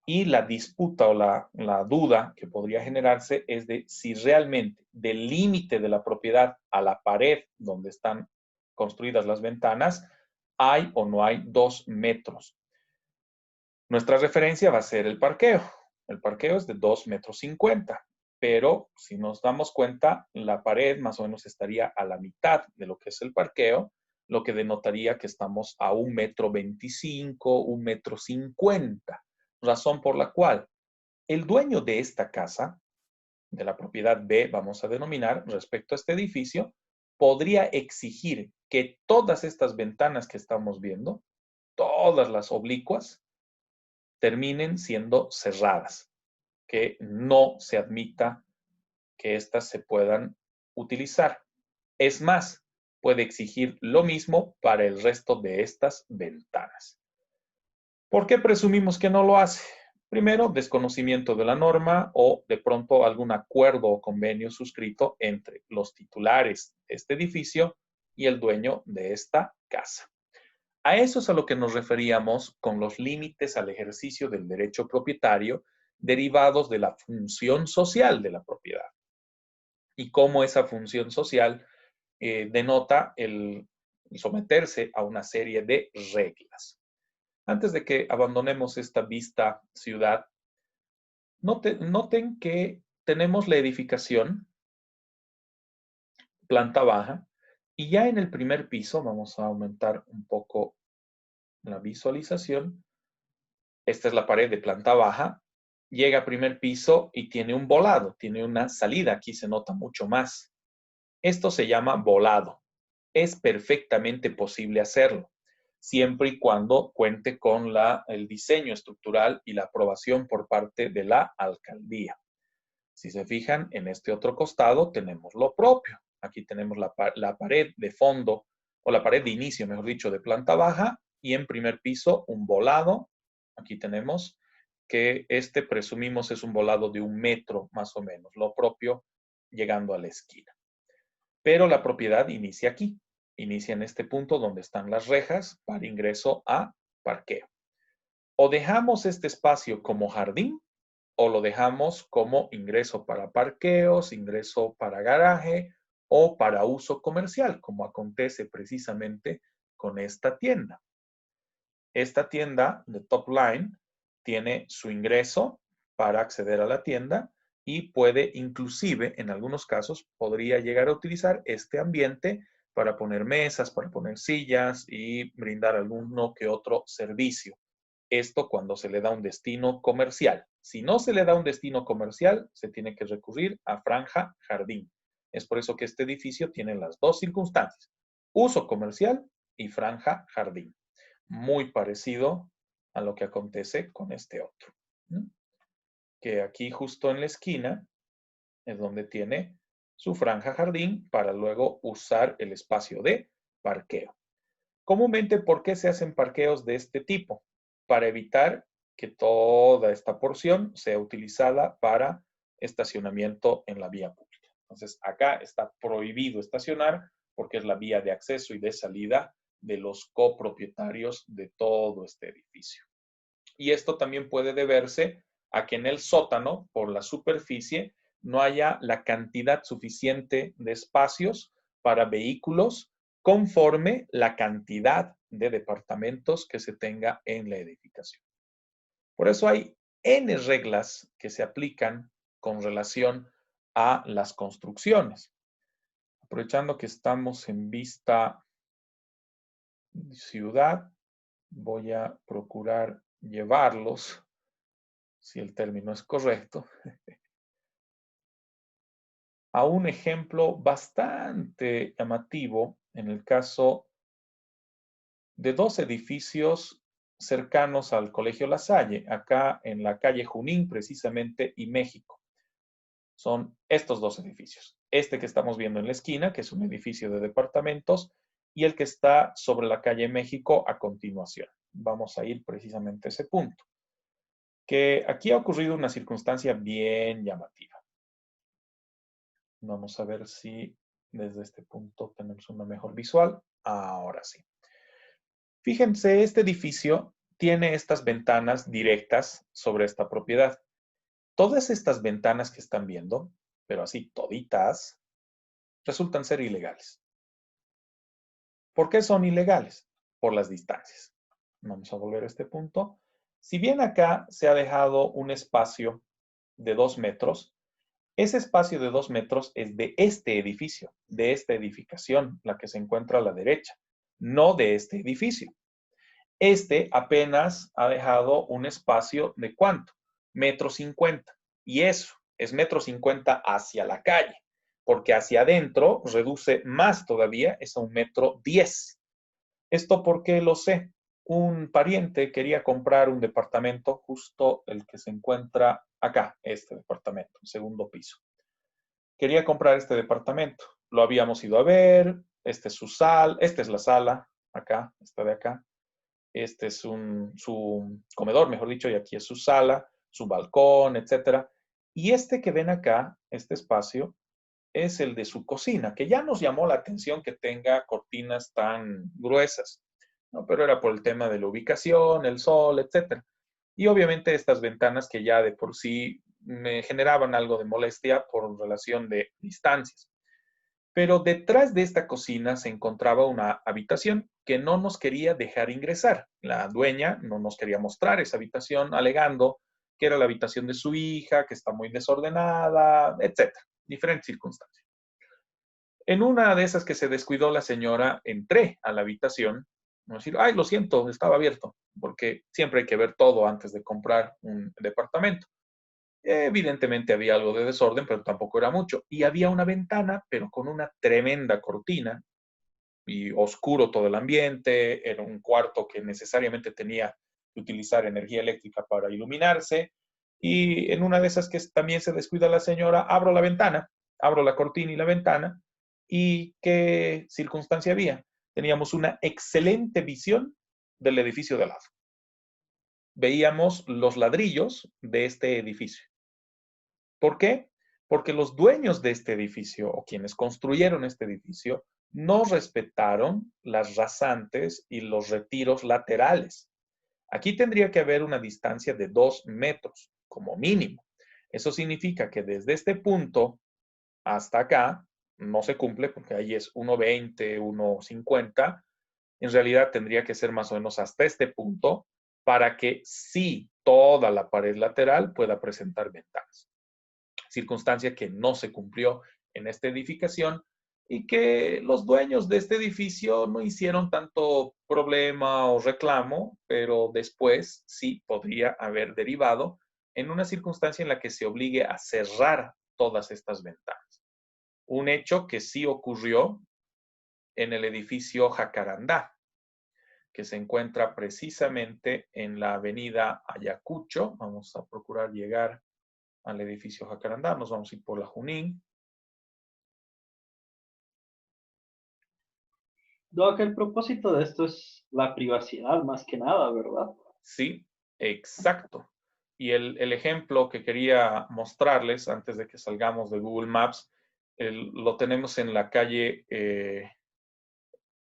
Y la disputa o la duda que podría generarse es de si realmente del límite de la propiedad a la pared donde están construidas las ventanas hay o no hay 2 metros. Nuestra referencia va a ser el parqueo. El parqueo es de 2,50 metros, pero si nos damos cuenta, la pared más o menos estaría a la mitad de lo que es el parqueo, lo que denotaría que estamos a 1,25 metros, 1,50 metros. Razón por la cual el dueño de esta casa, de la propiedad B, vamos a denominar, respecto a este edificio, podría exigir que todas estas ventanas que estamos viendo, todas las oblicuas, terminen siendo cerradas, que no se admita que éstas se puedan utilizar. Es más, puede exigir lo mismo para el resto de estas ventanas. ¿Por qué presumimos que no lo hace? Primero, desconocimiento de la norma o de pronto algún acuerdo o convenio suscrito entre los titulares de este edificio y el dueño de esta casa. A eso es a lo que nos referíamos con los límites al ejercicio del derecho propietario derivados de la función social de la propiedad. Y cómo esa función social denota el someterse a una serie de reglas. Antes de que abandonemos esta vista ciudad, noten que tenemos la edificación, planta baja, y ya en el primer piso, vamos a aumentar un poco la visualización. Esta es la pared de planta baja, llega a primer piso y tiene un volado, tiene una salida, aquí se nota mucho más. Esto se llama volado. Es perfectamente posible hacerlo, siempre y cuando cuente con el diseño estructural y la aprobación por parte de la alcaldía. Si se fijan, en este otro costado tenemos lo propio. Aquí tenemos la pared de fondo, o la pared de inicio, mejor dicho, de planta baja, y en primer piso un volado. Aquí tenemos que presumimos es un volado de 1 metro más o menos, lo propio llegando a la esquina. Pero la propiedad inicia aquí, inicia en este punto donde están las rejas para ingreso a parqueo. O dejamos este espacio como jardín o lo dejamos como ingreso para parqueos, ingreso para garaje o para uso comercial, como acontece precisamente con esta tienda. Esta tienda de Top Line tiene su ingreso para acceder a la tienda y puede inclusive, en algunos casos, podría llegar a utilizar este ambiente para poner mesas, para poner sillas y brindar alguno que otro servicio. Esto cuando se le da un destino comercial. Si no se le da un destino comercial, se tiene que recurrir a franja jardín. Es por eso que este edificio tiene las dos circunstancias, uso comercial y franja jardín. Muy parecido a lo que acontece con este otro, ¿no? Que aquí justo en la esquina es donde tiene su franja jardín para luego usar el espacio de parqueo. Comúnmente, ¿por qué se hacen parqueos de este tipo? Para evitar que toda esta porción sea utilizada para estacionamiento en la vía pública. Entonces, acá está prohibido estacionar porque es la vía de acceso y de salida de los copropietarios de todo este edificio. Y esto también puede deberse a que en el sótano, por la superficie, no haya la cantidad suficiente de espacios para vehículos conforme la cantidad de departamentos que se tenga en la edificación. Por eso hay N reglas que se aplican con relación a las construcciones. Aprovechando que estamos en vista ciudad, voy a procurar llevarlos, si el término es correcto, a un ejemplo bastante llamativo en el caso de dos edificios cercanos al Colegio La Salle, acá en la calle Junín precisamente y México. Son estos dos edificios. Este que estamos viendo en la esquina, que es un edificio de departamentos, y el que está sobre la calle México a continuación. Vamos a ir precisamente a ese punto. Que aquí ha ocurrido una circunstancia bien llamativa. Vamos a ver si desde este punto tenemos una mejor visual. Ahora sí. Fíjense, este edificio tiene estas ventanas directas sobre esta propiedad. Todas estas ventanas que están viendo, pero así toditas, resultan ser ilegales. ¿Por qué son ilegales? Por las distancias. Vamos a volver a este punto. Si bien acá se ha dejado un espacio de 2 metros, ese espacio de 2 metros es de este edificio, de esta edificación, la que se encuentra a la derecha, no de este edificio. Este apenas ha dejado un espacio de ¿cuánto? 1,50 m. Y eso es 1,50 m hacia la calle, porque hacia adentro reduce más todavía, es a 1,10 m. ¿Esto por qué lo sé? Un pariente quería comprar un departamento, justo el que se encuentra acá, este departamento, segundo piso. Quería comprar este departamento. Lo habíamos ido a ver, esta es la sala, acá, esta de acá. Este es su comedor, mejor dicho, y aquí es su sala, su balcón, etcétera. Y este que ven acá, este espacio, es el de su cocina, que ya nos llamó la atención que tenga cortinas tan gruesas, ¿no? Pero era por el tema de la ubicación, el sol, etcétera. Y obviamente estas ventanas que ya de por sí me generaban algo de molestia por relación de distancias. Pero detrás de esta cocina se encontraba una habitación que no nos quería dejar ingresar. La dueña no nos quería mostrar esa habitación, alegando que era la habitación de su hija, que está muy desordenada, etcétera. Diferentes circunstancias. En una de esas que se descuidó la señora, entré a la habitación, decir, ay, lo siento, estaba abierto, porque siempre hay que ver todo antes de comprar un departamento. Evidentemente había algo de desorden, pero tampoco era mucho. Y había una ventana, pero con una tremenda cortina y oscuro todo el ambiente. Era un cuarto que necesariamente tenía que utilizar energía eléctrica para iluminarse. Y en una de esas que también se descuida la señora, abro la ventana, abro la cortina y la ventana. ¿Y qué circunstancia había? Teníamos una excelente visión del edificio de al lado. Veíamos los ladrillos de este edificio. ¿Por qué? Porque los dueños de este edificio o quienes construyeron este edificio no respetaron las rasantes y los retiros laterales. Aquí tendría que haber una distancia de 2 metros como mínimo. Eso significa que desde este punto hasta acá no se cumple porque ahí es 1,20, 1,50. En realidad tendría que ser más o menos hasta este punto para que sí toda la pared lateral pueda presentar ventanas. Circunstancia que no se cumplió en esta edificación y que los dueños de este edificio no hicieron tanto problema o reclamo, pero después sí podría haber derivado en una circunstancia en la que se obligue a cerrar todas estas ventanas. Un hecho que sí ocurrió en el edificio Jacarandá, que se encuentra precisamente en la avenida Ayacucho. Vamos a procurar llegar al edificio Jacarandá, nos vamos a ir por la Junín. Doc, el propósito de esto es la privacidad más que nada, ¿verdad? Sí, exacto. Y el ejemplo que quería mostrarles antes de que salgamos de Google Maps, lo tenemos en la calle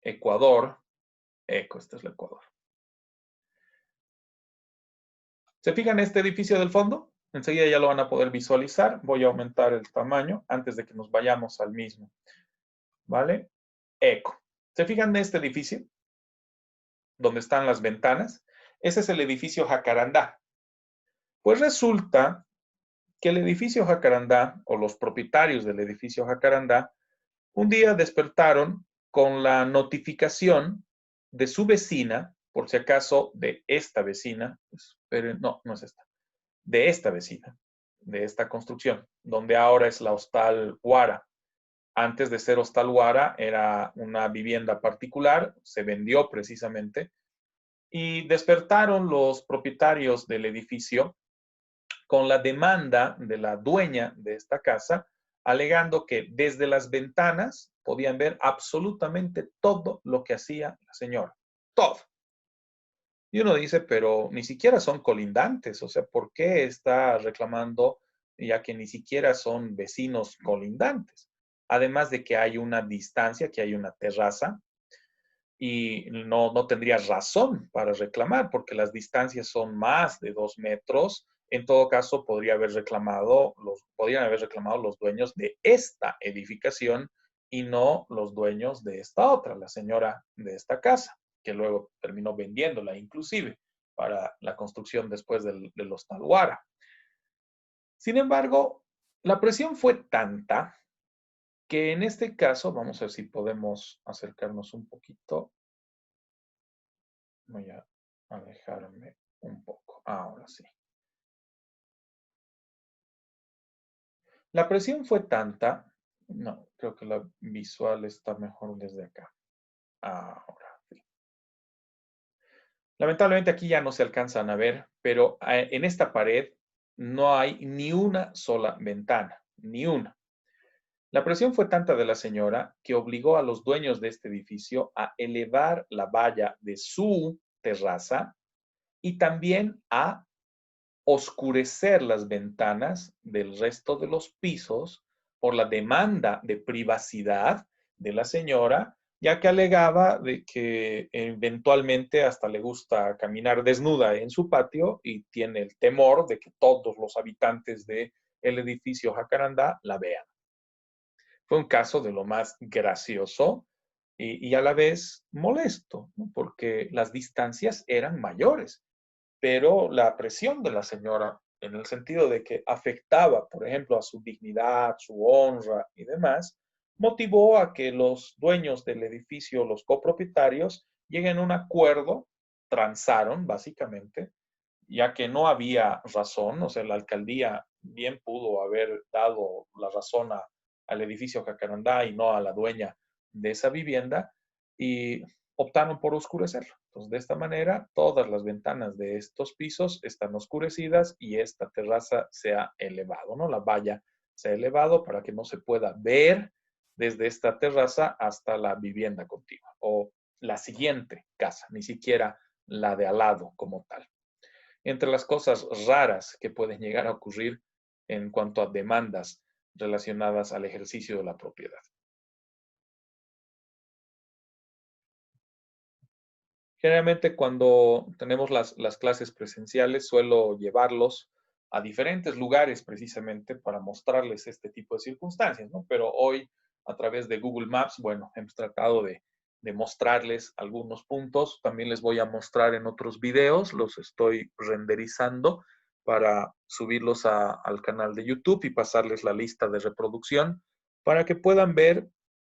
Ecuador. Este es el Ecuador. ¿Se fijan este edificio del fondo? Enseguida ya lo van a poder visualizar. Voy a aumentar el tamaño antes de que nos vayamos al mismo. ¿Vale? Eco. ¿Se fijan en este edificio? Donde están las ventanas. Ese es el edificio Jacarandá. Pues resulta que el edificio Jacarandá, o los propietarios del edificio Jacarandá, un día despertaron con la notificación de su vecina, por si acaso de esta vecina, pero no, no es esta, de esta vecina, de esta construcción, donde ahora es la Hostal Huara. Antes de ser Hostal Huara era una vivienda particular, se vendió precisamente, y despertaron los propietarios del edificio con la demanda de la dueña de esta casa, alegando que desde las ventanas podían ver absolutamente todo lo que hacía la señora. Todo. Y uno dice, pero ni siquiera son colindantes, o sea, ¿por qué está reclamando ya que ni siquiera son vecinos colindantes? Además de que hay una distancia, que hay una terraza, y no tendría razón para reclamar porque las distancias son más de 2 metros. En todo caso, podrían haber reclamado los dueños de esta edificación y no los dueños de esta otra, la señora de esta casa, que luego terminó vendiéndola inclusive para la construcción después del Hostal Huara. Sin embargo, la presión fue tanta que en este caso, vamos a ver si podemos acercarnos un poquito. Voy a alejarme un poco. Ahora sí. La presión fue tanta. No, creo que la visual está mejor desde acá. Ahora sí. Lamentablemente aquí ya no se alcanzan a ver, pero en esta pared no hay ni una sola ventana, ni una. La presión fue tanta de la señora que obligó a los dueños de este edificio a elevar la valla de su terraza y también a oscurecer las ventanas del resto de los pisos por la demanda de privacidad de la señora, ya que alegaba de que eventualmente hasta le gusta caminar desnuda en su patio y tiene el temor de que todos los habitantes del edificio Jacarandá la vean. Fue un caso de lo más gracioso y a la vez molesto, ¿no? Porque las distancias eran mayores, pero la presión de la señora, en el sentido de que afectaba, por ejemplo, a su dignidad, su honra y demás, motivó a que los dueños del edificio, los copropietarios, lleguen a un acuerdo, transaron básicamente, ya que no había razón, o sea, la alcaldía bien pudo haber dado la razón al edificio Jacarandá y no a la dueña de esa vivienda, y optaron por oscurecerlo. Entonces, de esta manera, todas las ventanas de estos pisos están oscurecidas y esta terraza se ha elevado, ¿no? La valla se ha elevado para que no se pueda ver desde esta terraza hasta la vivienda contigua o la siguiente casa, ni siquiera la de al lado como tal. Entre las cosas raras que pueden llegar a ocurrir en cuanto a demandas relacionadas al ejercicio de la propiedad. Generalmente cuando tenemos las clases presenciales suelo llevarlos a diferentes lugares precisamente para mostrarles este tipo de circunstancias, ¿no? Pero hoy a través de Google Maps, bueno, hemos tratado de mostrarles algunos puntos. También les voy a mostrar en otros videos, los estoy renderizando para subirlos al canal de YouTube y pasarles la lista de reproducción para que puedan ver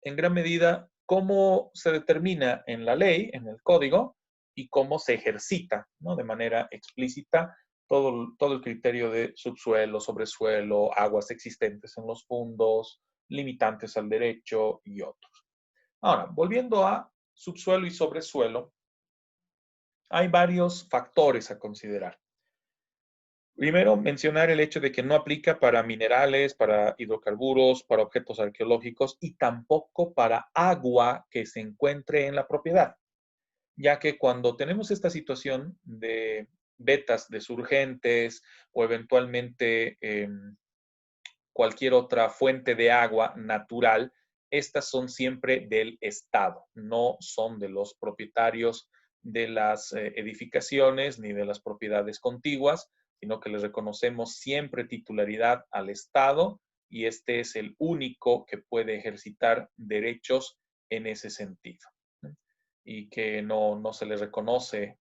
en gran medida cómo se determina en la ley, en el código, y cómo se ejercita, ¿no? De manera explícita todo el criterio de subsuelo, sobresuelo, aguas existentes en los fondos, limitantes al derecho y otros. Ahora, volviendo a subsuelo y sobresuelo, hay varios factores a considerar. Primero, mencionar el hecho de que no aplica para minerales, para hidrocarburos, para objetos arqueológicos y tampoco para agua que se encuentre en la propiedad, ya que cuando tenemos esta situación de vetas de surgentes o eventualmente cualquier otra fuente de agua natural, estas son siempre del Estado, no son de los propietarios de las edificaciones ni de las propiedades contiguas, sino que les reconocemos siempre titularidad al Estado y este es el único que puede ejercitar derechos en ese sentido. Y que no se les reconoce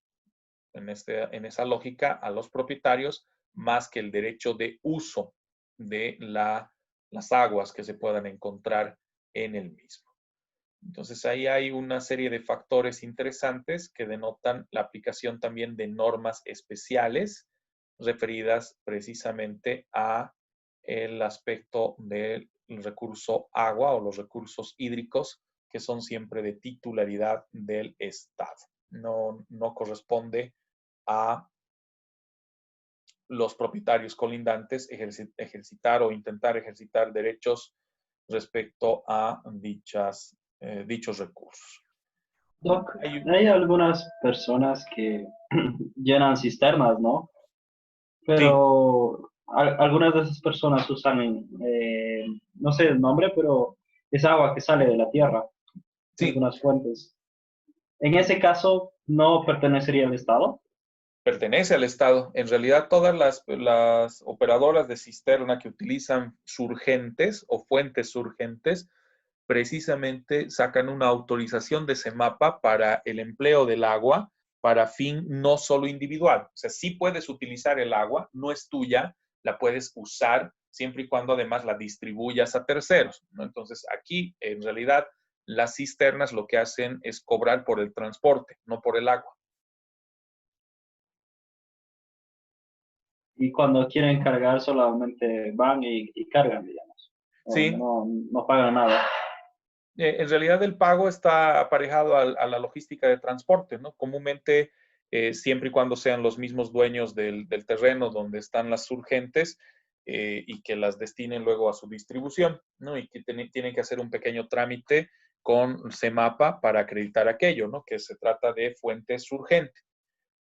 en esa lógica a los propietarios más que el derecho de uso de las aguas que se puedan encontrar en el mismo. Entonces ahí hay una serie de factores interesantes que denotan la aplicación también de normas especiales referidas precisamente a el aspecto del recurso agua o los recursos hídricos que son siempre de titularidad del Estado. No corresponde a los propietarios colindantes ejercitar o intentar ejercitar derechos respecto a dichos recursos. Doc, hay algunas personas que llenan cisternas, ¿no? Sí, Pero algunas de esas personas usan, no sé el nombre, pero es agua que sale de la tierra, de sí, algunas fuentes. En ese caso, ¿no pertenecería al Estado? pertenece al Estado. En realidad, todas las operadoras de cisterna que utilizan surgentes o fuentes surgentes precisamente sacan una autorización de CEMAPA para el empleo del agua para fin no solo individual. O sea, sí puedes utilizar el agua, no es tuya, la puedes usar siempre y cuando además la distribuyas a terceros, ¿no? Entonces, aquí en realidad las cisternas lo que hacen es cobrar por el transporte, no por el agua. Y cuando quieren cargar solamente van y cargan, digamos. Sí, No pagan nada. En realidad el pago está aparejado a la logística de transporte, ¿no? Comúnmente, siempre y cuando sean los mismos dueños del terreno donde están las surgentes y que las destinen luego a su distribución, ¿no? Y que tienen que hacer un pequeño trámite con CEMAPA para acreditar aquello, ¿no? Que se trata de fuentes surgentes.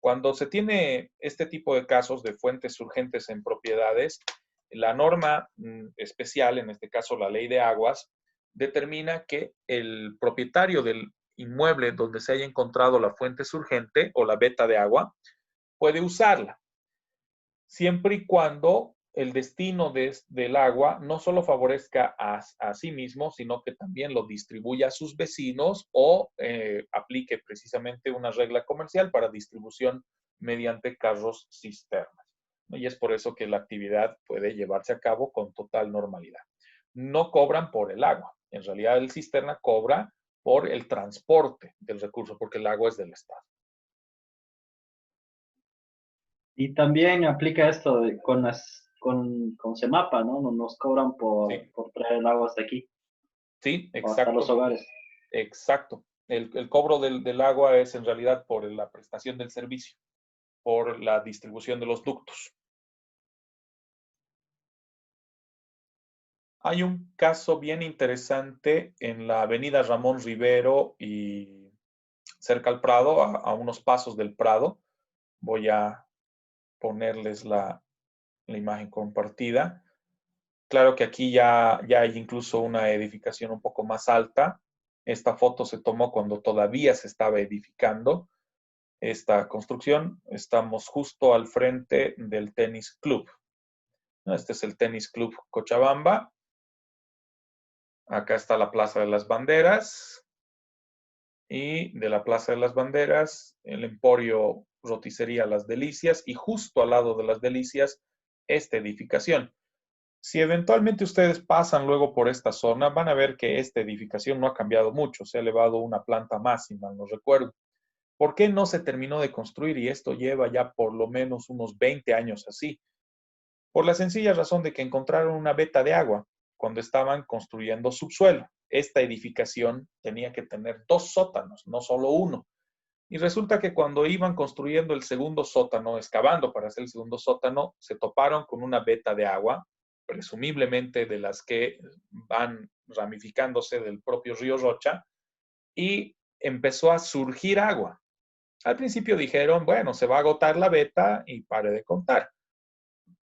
Cuando se tiene este tipo de casos de fuentes surgentes en propiedades, la norma especial, en este caso la ley de aguas, determina que el propietario del inmueble donde se haya encontrado la fuente surgente o la veta de agua puede usarla, siempre y cuando el destino del agua no solo favorezca a sí mismo, sino que también lo distribuya a sus vecinos o aplique precisamente una regla comercial para distribución mediante carros cisternas. Y es por eso que la actividad puede llevarse a cabo con total normalidad. No cobran por el agua. En realidad el cisterna cobra por el transporte del recurso, porque el agua es del Estado. Y también aplica esto con CEMAPA, ¿no? Nos cobran Sí, por traer el agua hasta aquí, sí, o hasta los exacto. hogares. Exacto. El cobro del agua es en realidad por la prestación del servicio, por la distribución de los ductos. Hay un caso bien interesante en la avenida Ramón Rivero y cerca al Prado, a unos pasos del Prado. Voy a ponerles la imagen compartida. Claro que aquí ya hay incluso una edificación un poco más alta. Esta foto se tomó cuando todavía se estaba edificando esta construcción. Estamos justo al frente del Tenis Club. Este es el Tenis Club Cochabamba. Acá está la Plaza de las Banderas. Y de la Plaza de las Banderas, el Emporio Roticería Las Delicias. Y justo al lado de Las Delicias, esta edificación. Si eventualmente ustedes pasan luego por esta zona, van a ver que esta edificación no ha cambiado mucho. Se ha elevado una planta más, si mal no recuerdo. ¿Por qué no se terminó de construir? Y esto lleva ya por lo menos unos 20 años así. Por la sencilla razón de que encontraron una veta de agua cuando estaban construyendo subsuelo. Esta edificación tenía que tener 2 sótanos, no solo uno. Y resulta que cuando iban construyendo el segundo sótano, excavando para hacer el segundo sótano, se toparon con una veta de agua, presumiblemente de las que van ramificándose del propio río Rocha, y empezó a surgir agua. Al principio dijeron, bueno, se va a agotar la veta y pare de contar.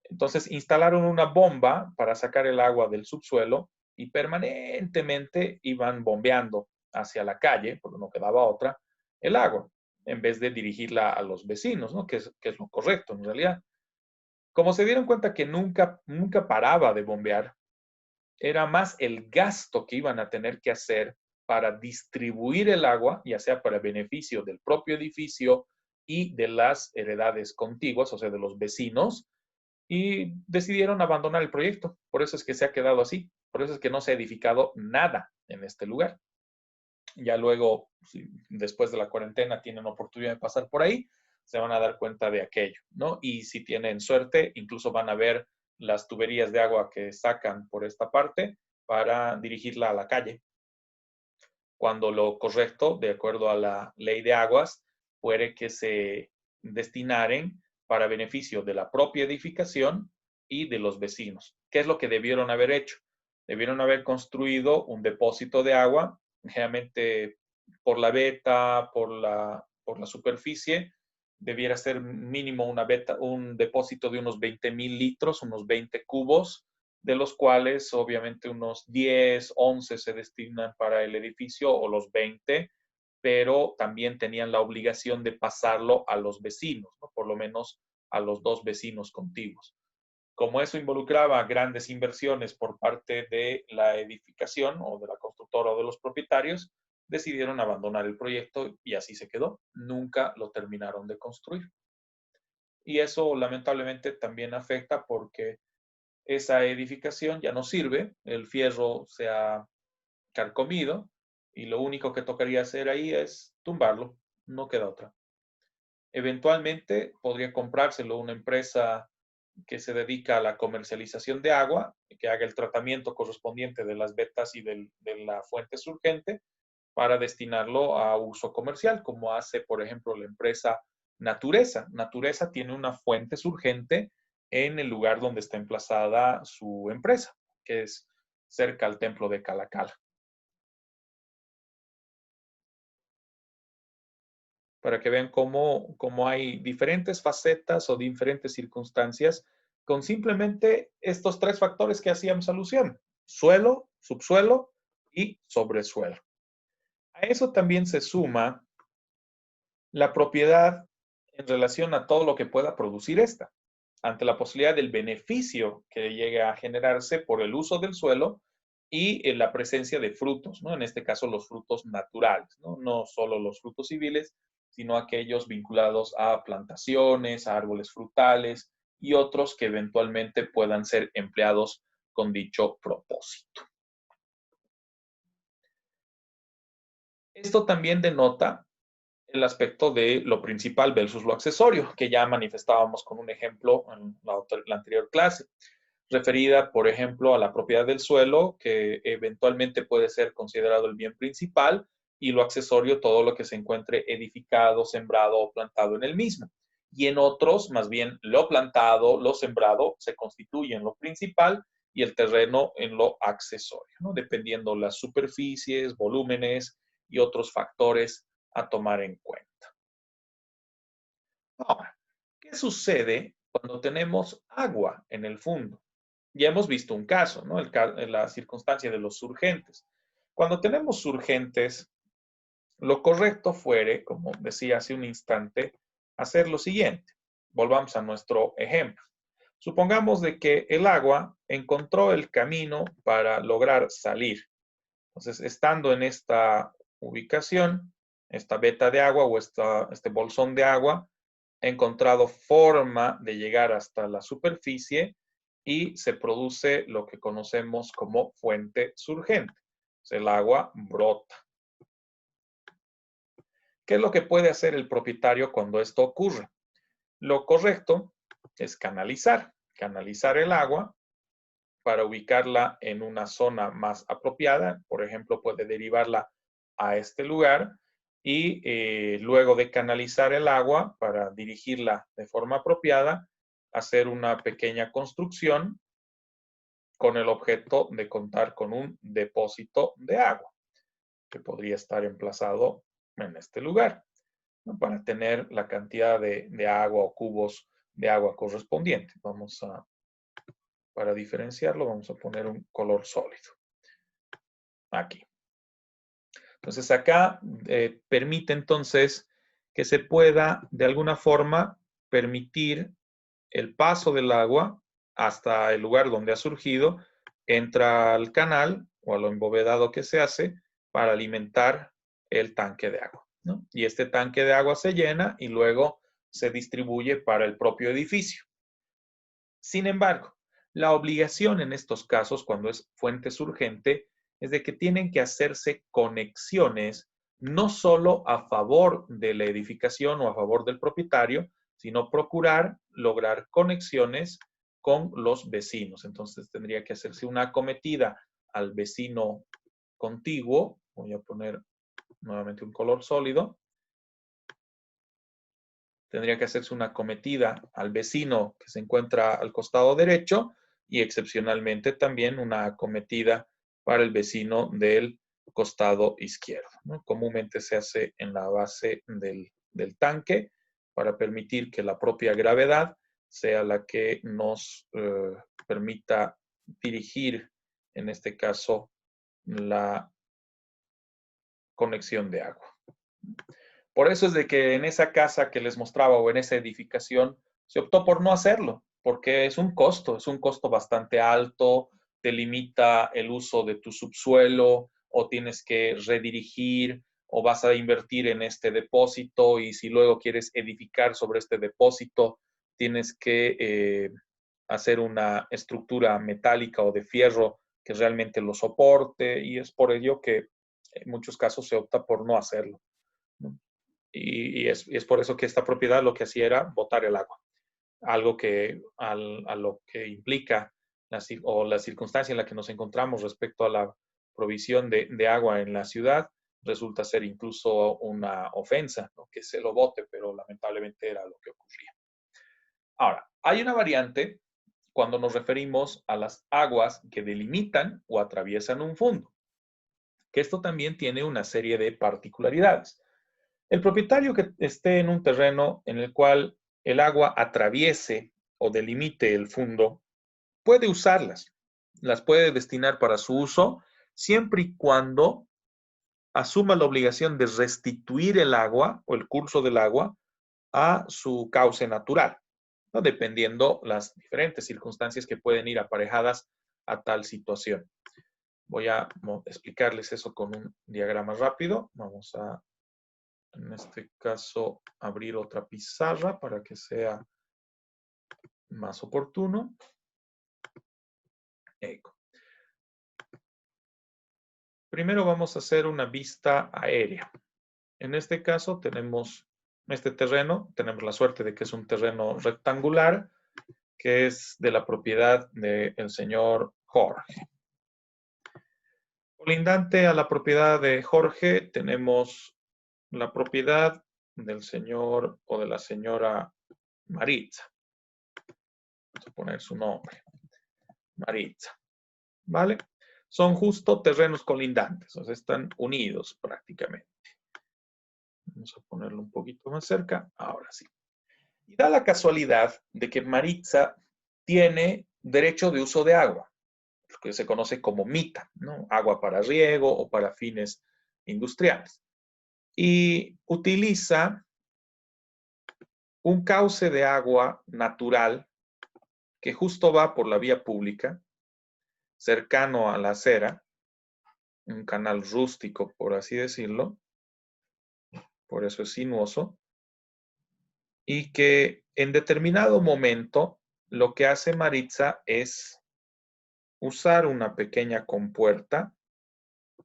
Entonces instalaron una bomba para sacar el agua del subsuelo y permanentemente iban bombeando hacia la calle, porque no quedaba otra, el agua, en vez de dirigirla a los vecinos, ¿no? Que es lo correcto en realidad. Como se dieron cuenta que nunca paraba de bombear, era más el gasto que iban a tener que hacer para distribuir el agua, ya sea para beneficio del propio edificio y de las heredades contiguas, o sea, de los vecinos, y decidieron abandonar el proyecto. Por eso es que se ha quedado así. Por eso es que no se ha edificado nada en este lugar. Ya luego, si después de la cuarentena, tienen oportunidad de pasar por ahí, se van a dar cuenta de aquello, ¿no? Y si tienen suerte, incluso van a ver las tuberías de agua que sacan por esta parte para dirigirla a la calle. Cuando lo correcto, de acuerdo a la ley de aguas, puede que se destinaren para beneficio de la propia edificación y de los vecinos. ¿Qué es lo que debieron haber hecho? Debieron haber construido un depósito de agua, generalmente por la veta, por la superficie, debiera ser mínimo un depósito de unos 20,000 litros, unos 20 cubos, de los cuales obviamente unos 10, 11 se destinan para el edificio o los 20, pero también tenían la obligación de pasarlo a los vecinos, ¿no? Por lo menos a los 2 vecinos contiguos. Como eso involucraba grandes inversiones por parte de la edificación o de la constructora o de los propietarios, decidieron abandonar el proyecto y así se quedó. Nunca lo terminaron de construir. Y eso lamentablemente también afecta porque esa edificación ya no sirve, el fierro se ha carcomido y lo único que tocaría hacer ahí es tumbarlo, no queda otra. Eventualmente podría comprárselo una empresa que se dedica a la comercialización de agua, que haga el tratamiento correspondiente de las vetas y de la fuente surgente para destinarlo a uso comercial, como hace, por ejemplo, la empresa Natureza. Natureza tiene una fuente surgente en el lugar donde está emplazada su empresa, que es cerca al templo de Calacala. Para que vean cómo hay diferentes facetas o diferentes circunstancias con simplemente estos 3 factores que hacíamos alusión: suelo, subsuelo y sobresuelo. A eso también se suma la propiedad en relación a todo lo que pueda producir esta, ante la posibilidad del beneficio que llegue a generarse por el uso del suelo y la presencia de frutos, ¿no? En este caso, los frutos naturales, ¿no? No solo los frutos civiles, sino aquellos vinculados a plantaciones, a árboles frutales y otros que eventualmente puedan ser empleados con dicho propósito. Esto también denota el aspecto de lo principal versus lo accesorio, que ya manifestábamos con un ejemplo en la anterior clase, referida, por ejemplo, a la propiedad del suelo, que eventualmente puede ser considerado el bien principal, y lo accesorio, todo lo que se encuentre edificado, sembrado o plantado en el mismo. Y en otros, más bien, lo plantado, lo sembrado, se constituye en lo principal y el terreno en lo accesorio, ¿no? Dependiendo las superficies, volúmenes y otros factores a tomar en cuenta. Ahora, ¿qué sucede cuando tenemos agua en el fondo? Ya hemos visto un caso, ¿no? La circunstancia de los surgentes. Cuando tenemos surgentes, lo correcto fuere, como decía hace un instante, hacer lo siguiente. Volvamos a nuestro ejemplo. Supongamos de que el agua encontró el camino para lograr salir. Entonces, estando en esta ubicación, esta veta de agua o este bolsón de agua ha encontrado forma de llegar hasta la superficie y se produce lo que conocemos como fuente surgente. Entonces, el agua brota. ¿Qué es lo que puede hacer el propietario cuando esto ocurre? Lo correcto es canalizar el agua para ubicarla en una zona más apropiada. Por ejemplo, puede derivarla a este lugar y luego de canalizar el agua para dirigirla de forma apropiada, hacer una pequeña construcción con el objeto de contar con un depósito de agua que podría estar emplazado en este lugar, ¿no? Para tener la cantidad de agua o cubos de agua correspondiente. Para diferenciarlo, vamos a poner un color sólido. Aquí. Entonces acá permite entonces que se pueda de alguna forma permitir el paso del agua hasta el lugar donde ha surgido, entra al canal o a lo embovedado que se hace para alimentar el tanque de agua, ¿no? Y este tanque de agua se llena y luego se distribuye para el propio edificio. Sin embargo, la obligación en estos casos, cuando es fuente surgente, es de que tienen que hacerse conexiones no solo a favor de la edificación o a favor del propietario, sino procurar lograr conexiones con los vecinos. Entonces tendría que hacerse una acometida al vecino contiguo. Voy a poner nuevamente un color sólido. Tendría que hacerse una acometida al vecino que se encuentra al costado derecho y excepcionalmente también una acometida para el vecino del costado izquierdo, ¿no? Comúnmente se hace en la base del tanque para permitir que la propia gravedad sea la que nos permita dirigir, en este caso, la conexión de agua. Por eso es de que en esa casa que les mostraba o en esa edificación se optó por no hacerlo, porque es un costo bastante alto, te limita el uso de tu subsuelo o tienes que redirigir o vas a invertir en este depósito y si luego quieres edificar sobre este depósito, tienes que hacer una estructura metálica o de fierro que realmente lo soporte y es por ello que en muchos casos se opta por no hacerlo, ¿no? Y es por eso que esta propiedad lo que hacía era botar el agua. Algo que a lo que implica la circunstancia en la que nos encontramos respecto a la provisión de agua en la ciudad resulta ser incluso una ofensa, ¿no? Que se lo bote, pero lamentablemente era lo que ocurría. Ahora, hay una variante cuando nos referimos a las aguas que delimitan o atraviesan un fondo, que esto también tiene una serie de particularidades. El propietario que esté en un terreno en el cual el agua atraviese o delimite el fondo, puede usarlas. Las puede destinar para su uso siempre y cuando asuma la obligación de restituir el agua o el curso del agua a su cauce natural, ¿no? Dependiendo las diferentes circunstancias que pueden ir aparejadas a tal situación. Voy a explicarles eso con un diagrama rápido. Vamos a, en este caso, abrir otra pizarra para que sea más oportuno. Primero vamos a hacer una vista aérea. En este caso tenemos este terreno, tenemos la suerte de que es un terreno rectangular, que es de la propiedad del señor Jorge. Colindante a la propiedad de Jorge tenemos la propiedad del señor o de la señora Maritza. Vamos a poner su nombre. Maritza. ¿Vale? Son justo terrenos colindantes, o sea, están unidos prácticamente. Vamos a ponerlo un poquito más cerca. Ahora sí. Y da la casualidad de que Maritza tiene derecho de uso de agua, lo que se conoce como mita, ¿no? Agua para riego o para fines industriales. Y utiliza un cauce de agua natural que justo va por la vía pública, cercano a la acera, un canal rústico, por así decirlo, por eso es sinuoso, y que en determinado momento lo que hace Maritza es usar una pequeña compuerta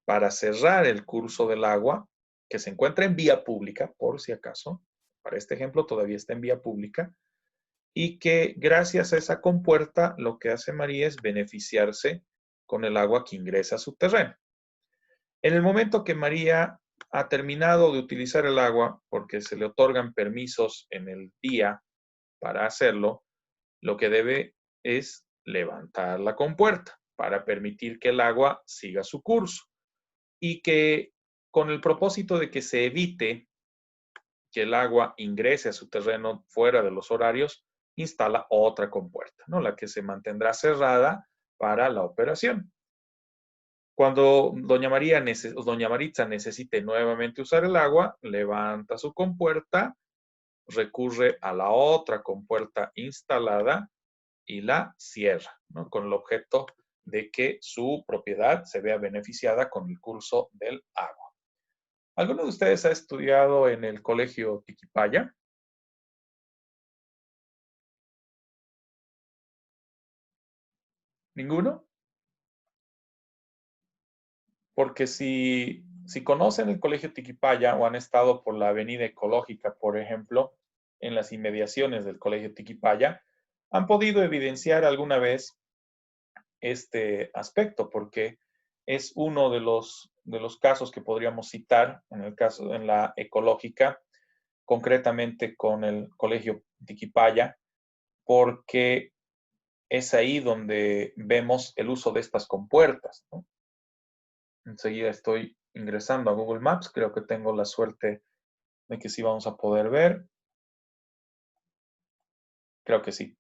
para cerrar el curso del agua que se encuentra en vía pública, por si acaso, para este ejemplo todavía está en vía pública, y que gracias a esa compuerta lo que hace María es beneficiarse con el agua que ingresa a su terreno. En el momento que María ha terminado de utilizar el agua porque se le otorgan permisos en el día para hacerlo, lo que debe es levantar la compuerta para permitir que el agua siga su curso y que con el propósito de que se evite que el agua ingrese a su terreno fuera de los horarios, instala otra compuerta, ¿no? La que se mantendrá cerrada para la operación. Cuando doña Maritza necesite nuevamente usar el agua, levanta su compuerta, recurre a la otra compuerta instalada y la cierra, ¿no? Con el objeto de que su propiedad se vea beneficiada con el curso del agua. ¿Alguno de ustedes ha estudiado en el colegio Tiquipaya? ¿Ninguno? Porque si conocen el colegio Tiquipaya o han estado por la Avenida Ecológica, por ejemplo, en las inmediaciones del colegio Tiquipaya, han podido evidenciar alguna vez este aspecto, porque es uno de los casos que podríamos citar en la ecológica, concretamente con el colegio Tiquipaya, porque es ahí donde vemos el uso de estas compuertas, ¿no? Enseguida estoy ingresando a Google Maps, creo que tengo la suerte de que sí vamos a poder ver. Creo que sí.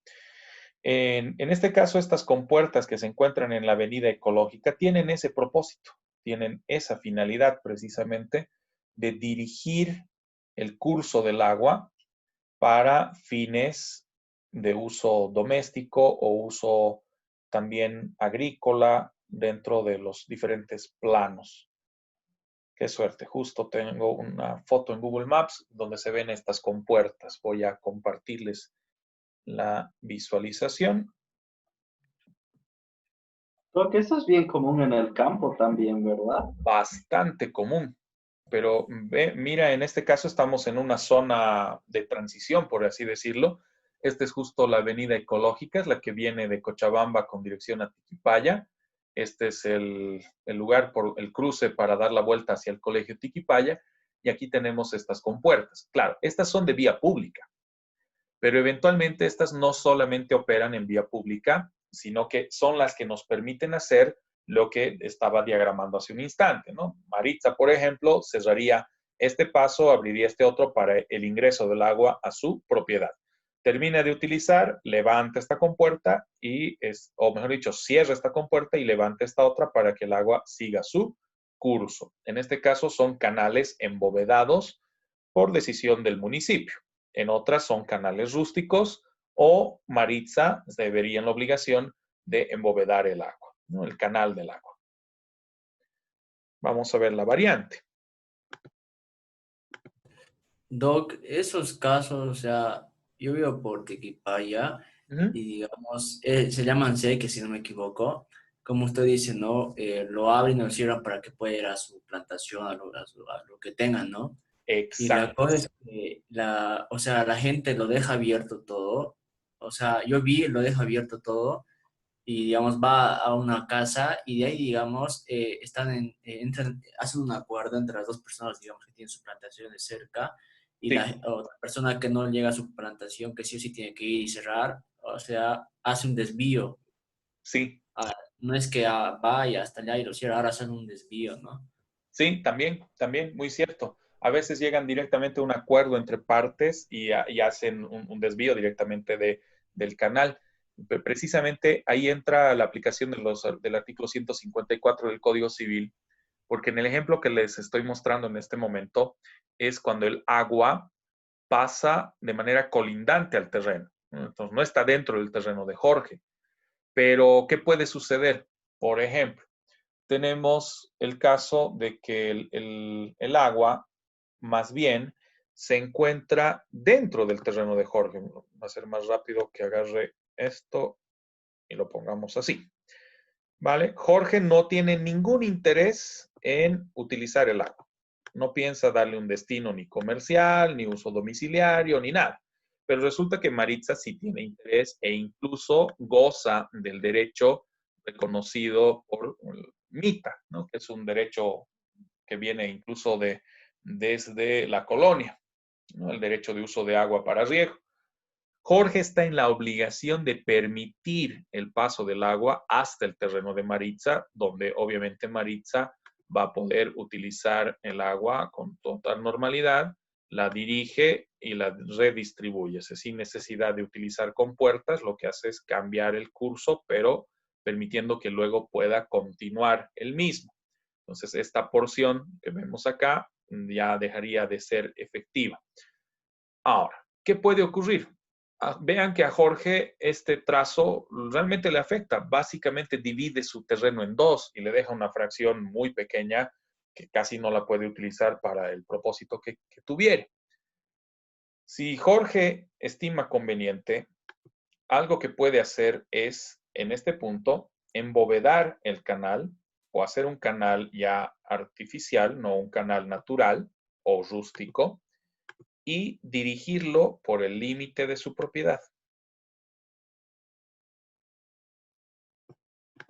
En este caso, estas compuertas que se encuentran en la avenida ecológica tienen ese propósito, tienen esa finalidad precisamente de dirigir el curso del agua para fines de uso doméstico o uso también agrícola dentro de los diferentes planos. Qué suerte, justo tengo una foto en Google Maps donde se ven estas compuertas. Voy a compartirles la visualización. Creo que eso es bien común en el campo también, ¿verdad? Bastante común, pero mira, en este caso estamos en una zona de transición, por así decirlo. Esta es justo la avenida ecológica, es la que viene de Cochabamba con dirección a Tiquipaya. Este es el lugar por el cruce para dar la vuelta hacia el colegio Tiquipaya. Y aquí tenemos estas compuertas. Claro, estas son de vía pública, pero eventualmente estas no solamente operan en vía pública, sino que son las que nos permiten hacer lo que estaba diagramando hace un instante, ¿no? Maritza, por ejemplo, cerraría este paso, abriría este otro para el ingreso del agua a su propiedad. Termina de utilizar, levanta esta compuerta o mejor dicho, cierra esta compuerta y levanta esta otra para que el agua siga su curso. En este caso son canales embovedados por decisión del municipio. En otras son canales rústicos o Maritza debería en la obligación de embovedar el agua, ¿no? El canal del agua. Vamos a ver la variante. Doc, esos casos, o sea, yo vivo por Tiquipaya Ujú. y digamos, se llaman seque, si no me equivoco. Como usted dice, ¿no? Lo abren y lo cierran para que pueda ir a su plantación, a lo que tengan, ¿no? Y la Exacto. cosa es que o sea, la gente lo deja abierto todo. O sea, yo vi, lo deja abierto todo y, digamos, va a una casa y de ahí, digamos, entran, hacen un acuerdo entre las dos personas, digamos, que tienen su plantación de cerca y Sí, la otra persona que no llega a su plantación, que sí o sí tiene que ir y cerrar, o sea, hace un desvío. sí, No es que vaya hasta allá y lo cierra, ahora hacen un desvío, ¿no? sí, también, muy cierto. A veces llegan directamente a un acuerdo entre partes y hacen un desvío directamente del canal. Precisamente ahí entra la aplicación del artículo 154 del Código Civil, porque en el ejemplo que les estoy mostrando en este momento es cuando el agua pasa de manera colindante al terreno, ¿no? Entonces no está dentro del terreno de Jorge. Pero, ¿qué puede suceder? Por ejemplo, tenemos el caso de que el agua más bien se encuentra dentro del terreno de Jorge. Va a ser más rápido que agarre esto y lo pongamos así. ¿Vale? Jorge no tiene ningún interés en utilizar el agua. No piensa darle un destino ni comercial, ni uso domiciliario, ni nada. Pero resulta que Maritza sí tiene interés e incluso goza del derecho reconocido por MITA, ¿no? Que es un derecho que viene incluso desde la colonia, ¿no? El derecho de uso de agua para riego. Jorge está en la obligación de permitir el paso del agua hasta el terreno de Maritza, donde obviamente Maritza va a poder utilizar el agua con total normalidad, la dirige y la redistribuye, sin necesidad de utilizar compuertas. Lo que hace es cambiar el curso, pero permitiendo que luego pueda continuar el mismo. Entonces, esta porción que vemos acá ya dejaría de ser efectiva. Ahora, ¿qué puede ocurrir? Vean que a Jorge este trazo realmente le afecta. Básicamente divide su terreno en dos y le deja una fracción muy pequeña que casi no la puede utilizar para el propósito que tuviere. Si Jorge estima conveniente, algo que puede hacer es, en este punto, embovedar el canal o hacer un canal ya artificial, no un canal natural o rústico, y dirigirlo por el límite de su propiedad.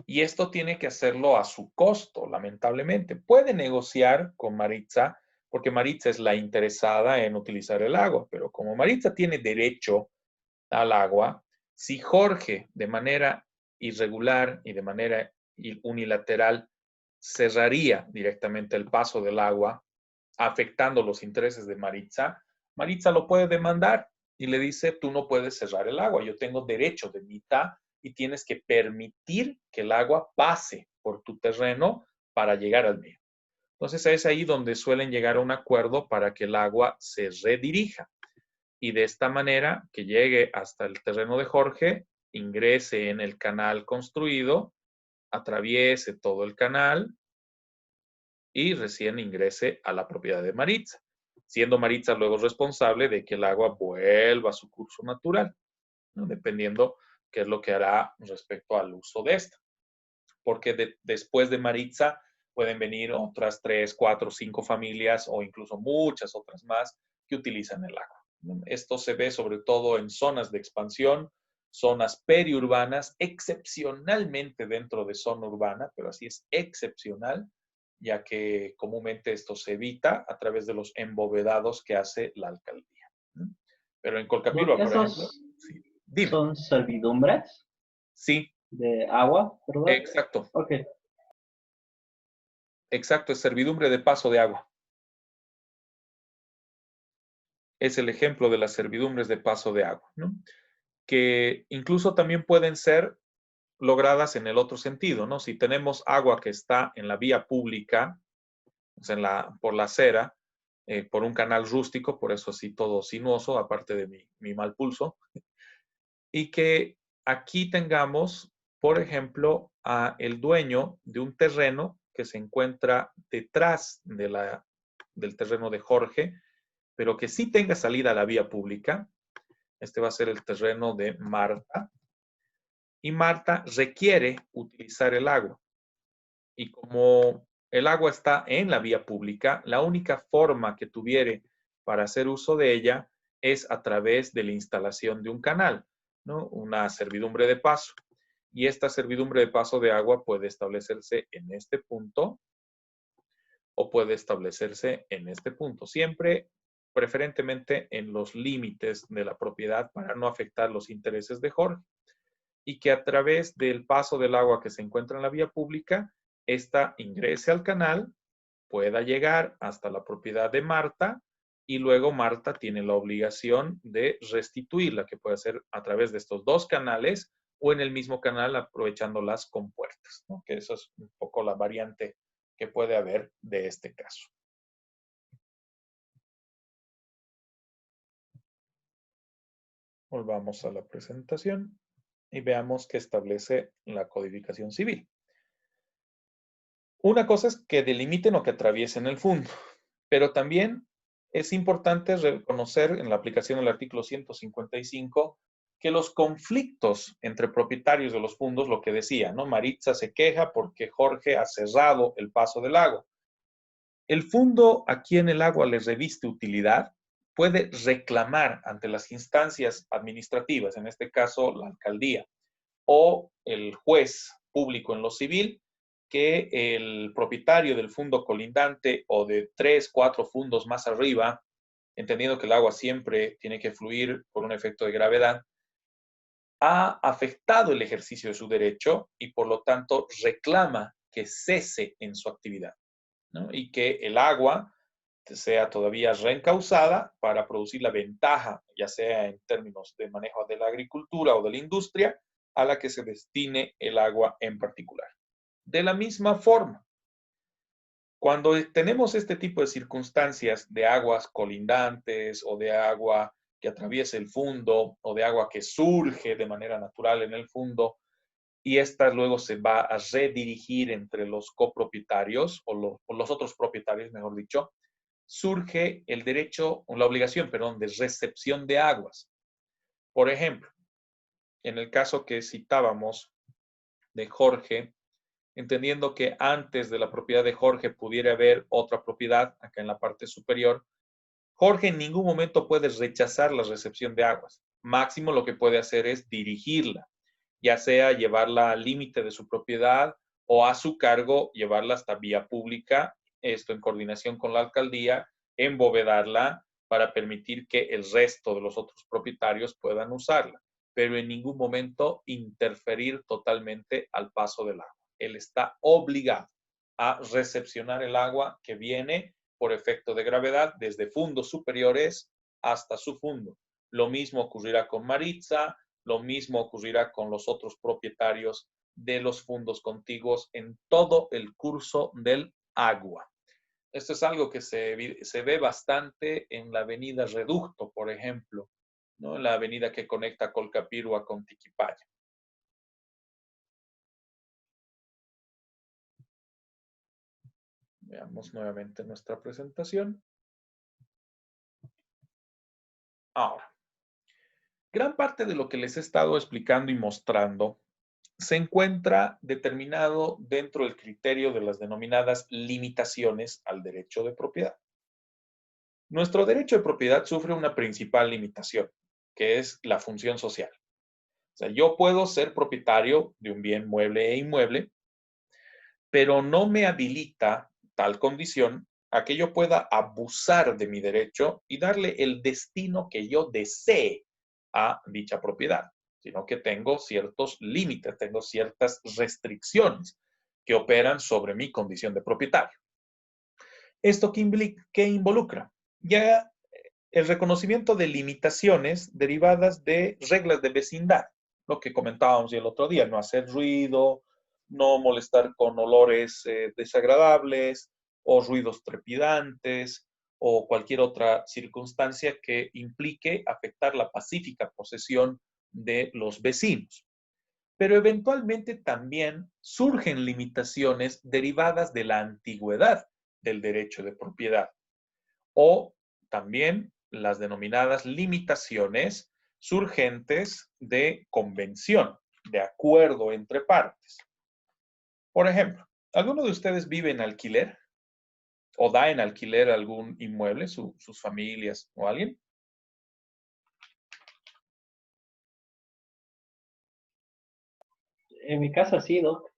Y esto tiene que hacerlo a su costo, lamentablemente. Puede negociar con Maritza, porque Maritza es la interesada en utilizar el agua, pero como Maritza tiene derecho al agua, si Jorge de manera irregular y de manera unilateral cerraría directamente el paso del agua, afectando los intereses de Maritza, Maritza lo puede demandar y le dice, tú no puedes cerrar el agua, yo tengo derecho de mitad y tienes que permitir que el agua pase por tu terreno para llegar al mío. Entonces es ahí donde suelen llegar a un acuerdo para que el agua se redirija y de esta manera que llegue hasta el terreno de Jorge, ingrese en el canal construido, atraviese todo el canal y recién ingrese a la propiedad de Maritza, siendo Maritza luego responsable de que el agua vuelva a su curso natural, ¿no? Dependiendo qué es lo que hará respecto al uso de esta. Porque después de Maritza pueden venir otras 3, 4, 5 familias o incluso muchas otras más que utilizan el agua. Esto se ve sobre todo en zonas de expansión, zonas periurbanas, excepcionalmente dentro de zona urbana, pero así es excepcional, ya que comúnmente esto se evita a través de los embovedados que hace la alcaldía. Pero en Colcapirua, por ejemplo, sí. Dime. ¿Son servidumbres? Sí. ¿De agua, verdad? Exacto. Ok. Exacto, es servidumbre de paso de agua. Es el ejemplo de las servidumbres de paso de agua, ¿no? Que incluso también pueden ser logradas en el otro sentido, ¿no? Si tenemos agua que está en la vía pública, o sea, por la acera, por un canal rústico, por eso así todo sinuoso, aparte de mi mal pulso, y que aquí tengamos, por ejemplo, a el dueño de un terreno que se encuentra detrás del terreno de Jorge, pero que sí tenga salida a la vía pública. Este va a ser el terreno de Marta. Y Marta requiere utilizar el agua. Y como el agua está en la vía pública, la única forma que tuviere para hacer uso de ella es a través de la instalación de un canal, ¿no? Una servidumbre de paso. Y esta servidumbre de paso de agua puede establecerse en este punto o puede establecerse en este punto. Siempre, preferentemente, en los límites de la propiedad para no afectar los intereses de Jorge. Y que a través del paso del agua que se encuentra en la vía pública, ésta ingrese al canal, pueda llegar hasta la propiedad de Marta y luego Marta tiene la obligación de restituirla, que puede ser a través de estos dos canales o en el mismo canal aprovechando las compuertas, ¿no? Que eso es un poco la variante que puede haber de este caso. Volvamos a la presentación y veamos qué establece la codificación civil. Una cosa es que delimiten o que atraviesen el fondo, pero también es importante reconocer en la aplicación del artículo 155 que los conflictos entre propietarios de los fondos, lo que decía, ¿no? Maritza se queja porque Jorge ha cerrado el paso del agua. El fondo a quien el agua le reviste utilidad puede reclamar ante las instancias administrativas, en este caso la alcaldía, o el juez público en lo civil, que el propietario del fundo colindante o de 3, 4 fundos más arriba, entendiendo que el agua siempre tiene que fluir por un efecto de gravedad, ha afectado el ejercicio de su derecho y por lo tanto reclama que cese en su actividad, ¿no? Y que el agua sea todavía reencausada para producir la ventaja, ya sea en términos de manejo de la agricultura o de la industria, a la que se destine el agua en particular. De la misma forma, cuando tenemos este tipo de circunstancias de aguas colindantes o de agua que atraviesa el fundo o de agua que surge de manera natural en el fundo y esta luego se va a redirigir entre los copropietarios o los otros propietarios, mejor dicho, surge el derecho o la obligación, perdón, de recepción de aguas. Por ejemplo, en el caso que citábamos de Jorge, entendiendo que antes de la propiedad de Jorge pudiera haber otra propiedad, acá en la parte superior, Jorge en ningún momento puede rechazar la recepción de aguas. Máximo lo que puede hacer es dirigirla, ya sea llevarla al límite de su propiedad o a su cargo llevarla hasta vía pública, esto en coordinación con la alcaldía, embovedarla para permitir que el resto de los otros propietarios puedan usarla, pero en ningún momento interferir totalmente al paso del agua. Él está obligado a recepcionar el agua que viene por efecto de gravedad desde fundos superiores hasta su fundo. Lo mismo ocurrirá con Maritza, lo mismo ocurrirá con los otros propietarios de los fundos contiguos en todo el curso del agua. Esto es algo que se ve bastante en la avenida Reducto, por ejemplo, ¿no? La avenida que conecta Colcapirua con Tiquipaya. Veamos nuevamente nuestra presentación. Ahora, gran parte de lo que les he estado explicando y mostrando se encuentra determinado dentro del criterio de las denominadas limitaciones al derecho de propiedad. Nuestro derecho de propiedad sufre una principal limitación, que es la función social. O sea, yo puedo ser propietario de un bien mueble e inmueble, pero no me habilita tal condición a que yo pueda abusar de mi derecho y darle el destino que yo desee a dicha propiedad, sino que tengo ciertos límites, tengo ciertas restricciones que operan sobre mi condición de propietario. ¿Esto qué involucra? Ya el reconocimiento de limitaciones derivadas de reglas de vecindad, lo que comentábamos el otro día, no hacer ruido, no molestar con olores desagradables o ruidos trepidantes o cualquier otra circunstancia que implique afectar la pacífica posesión de los vecinos. Pero eventualmente también surgen limitaciones derivadas de la antigüedad del derecho de propiedad o también las denominadas limitaciones surgentes de convención, de acuerdo entre partes. Por ejemplo, ¿alguno de ustedes vive en alquiler o da en alquiler algún inmueble, sus familias o alguien? En mi casa sí, Doc.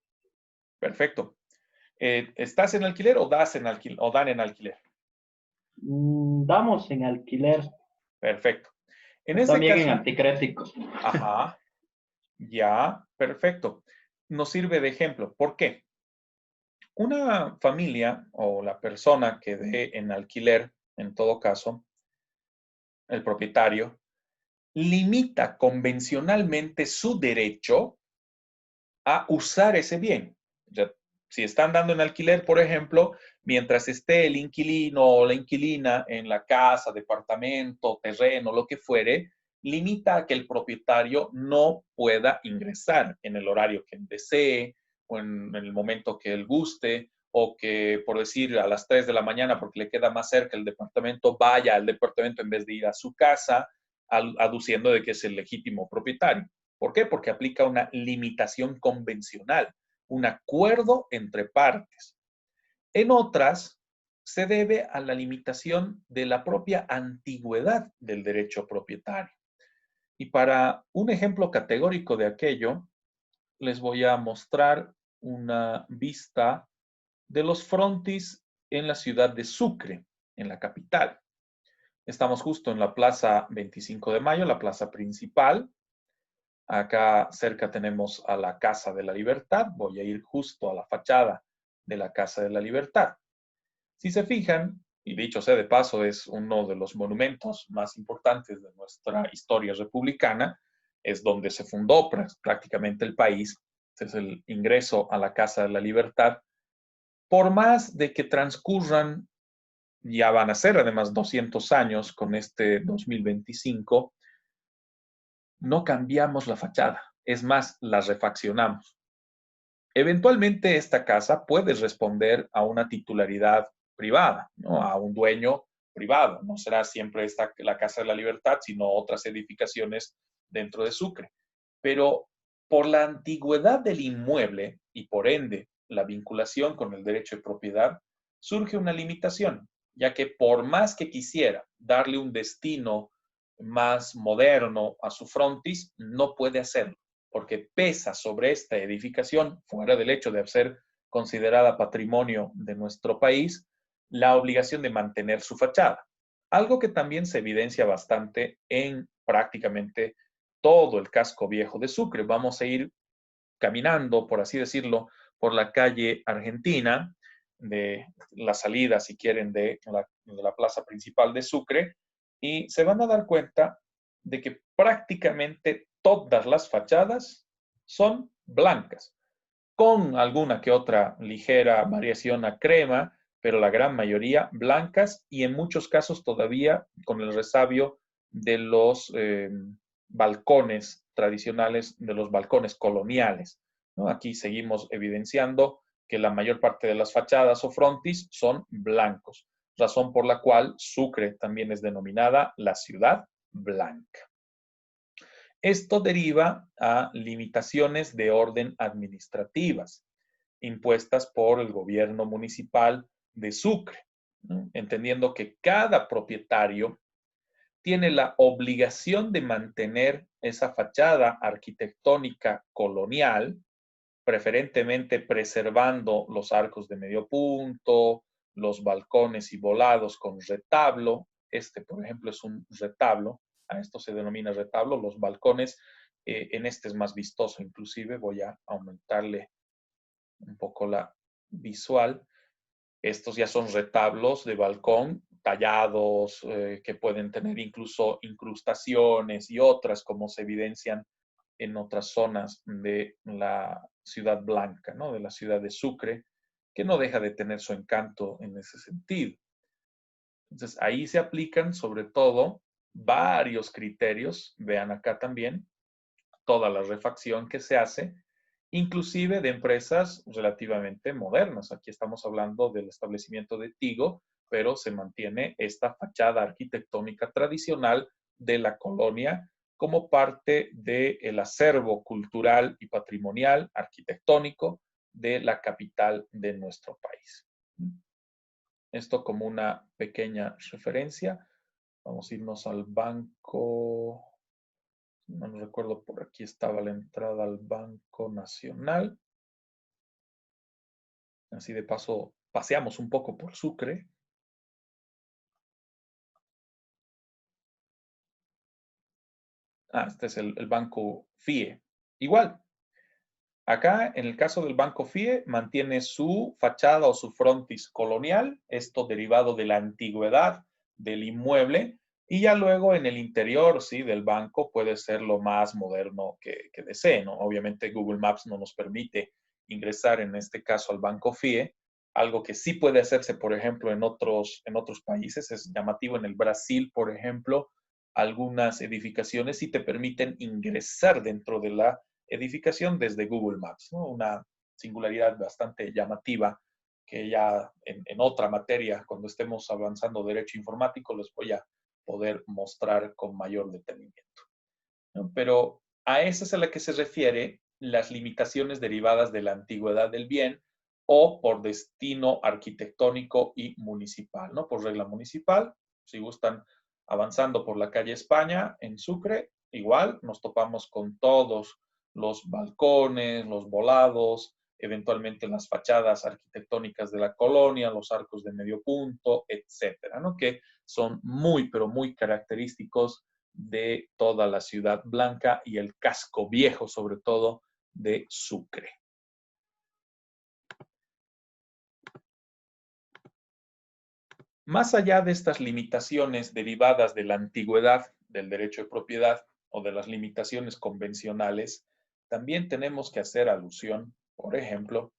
Perfecto. ¿Estás en alquiler o dan en alquiler? Damos en alquiler, Perfecto. En este también caso, en anticrético. ajá, ya, perfecto. Nos sirve de ejemplo. ¿Por qué? Una familia o la persona que dé en alquiler, en todo caso, el propietario, limita convencionalmente su derecho a usar ese bien. Ya, si están dando en alquiler, por ejemplo, mientras esté el inquilino o la inquilina en la casa, departamento, terreno, lo que fuere, limita a que el propietario no pueda ingresar en el horario que él desee o en el momento que él guste o que, por decir, a las 3 de la mañana, porque le queda más cerca el departamento, vaya al departamento en vez de ir a su casa, aduciendo de que es el legítimo propietario. ¿Por qué? Porque aplica una limitación convencional, un acuerdo entre partes. En otras, se debe a la limitación de la propia antigüedad del derecho propietario. Y para un ejemplo categórico de aquello, les voy a mostrar una vista de los frontis en la ciudad de Sucre, en la capital. Estamos justo en la Plaza 25 de Mayo, la plaza principal. Acá cerca tenemos a la Casa de la Libertad. Voy a ir justo a la fachada de la Casa de la Libertad. Si se fijan, y dicho sea de paso, es uno de los monumentos más importantes de nuestra historia republicana, es donde se fundó prácticamente el país, es el ingreso a la Casa de la Libertad. Por más de que transcurran, ya van a ser además 200 años con este 2025, no cambiamos la fachada, es más, la refaccionamos. Eventualmente esta casa puede responder a una titularidad privada, ¿no? A un dueño privado. No será siempre la Casa de la Libertad, sino otras edificaciones dentro de Sucre. Pero por la antigüedad del inmueble y por ende la vinculación con el derecho de propiedad, surge una limitación, ya que por más que quisiera darle un destino más moderno a su frontis, no puede hacerlo, porque pesa sobre esta edificación, fuera del hecho de ser considerada patrimonio de nuestro país, la obligación de mantener su fachada. Algo que también se evidencia bastante en prácticamente todo el casco viejo de Sucre. Vamos a ir caminando, por así decirlo, por la calle Argentina, de la salida, si quieren, de la plaza principal de Sucre, y se van a dar cuenta de que prácticamente todas las fachadas son blancas, con alguna que otra ligera variación a crema, pero la gran mayoría blancas y en muchos casos todavía con el resabio de los balcones tradicionales, de los balcones coloniales, ¿no? Aquí seguimos evidenciando que la mayor parte de las fachadas o frontis son blancos, razón por la cual Sucre también es denominada la ciudad blanca. Esto deriva a limitaciones de orden administrativas impuestas por el gobierno municipal de Sucre, ¿no? Entendiendo que cada propietario tiene la obligación de mantener esa fachada arquitectónica colonial, preferentemente preservando los arcos de medio punto, los balcones y volados con retablo. Este, por ejemplo, es un retablo. A esto se denomina retablo. Los balcones, en este es más vistoso inclusive. Voy a aumentarle un poco la visual. Estos ya son retablos de balcón tallados, que pueden tener incluso incrustaciones y otras, como se evidencian en otras zonas de la ciudad blanca, ¿no? De la ciudad de Sucre, que no deja de tener su encanto en ese sentido. Entonces, ahí se aplican sobre todo varios criterios, vean acá también, toda la refacción que se hace, inclusive de empresas relativamente modernas. Aquí estamos hablando del establecimiento de Tigo, pero se mantiene esta fachada arquitectónica tradicional de la colonia como parte del acervo cultural y patrimonial arquitectónico de la capital de nuestro país. Esto como una pequeña referencia. Vamos a irnos al banco. No recuerdo, por aquí estaba la entrada al Banco Nacional. Así de paso, paseamos un poco por Sucre. Este es el Banco FIE. Igual, acá en el caso del Banco FIE mantiene su fachada o su frontis colonial, esto derivado de la antigüedad del inmueble, y ya luego en el interior, sí, del banco puede ser lo más moderno que desee, ¿no? Obviamente Google Maps no nos permite ingresar en este caso al Banco FIE, algo que sí puede hacerse, por ejemplo, en otros países, es llamativo en el Brasil, por ejemplo, algunas edificaciones sí te permiten ingresar dentro de la edificación desde Google Maps, ¿no? Una singularidad bastante llamativa que ya en otra materia, cuando estemos avanzando derecho informático, les voy a poder mostrar con mayor detenimiento, ¿no? Pero a esa es a la que se refiere las limitaciones derivadas de la antigüedad del bien o por destino arquitectónico y municipal, ¿no? Por regla municipal, si gustan avanzando por la calle España en Sucre, igual nos topamos con todos los balcones, los volados, eventualmente las fachadas arquitectónicas de la colonia, los arcos de medio punto, etcétera, ¿no? Que son muy, pero muy característicos de toda la Ciudad Blanca y el casco viejo, sobre todo, de Sucre. Más allá de estas limitaciones derivadas de la antigüedad del derecho de propiedad o de las limitaciones convencionales, también tenemos que hacer alusión, por ejemplo,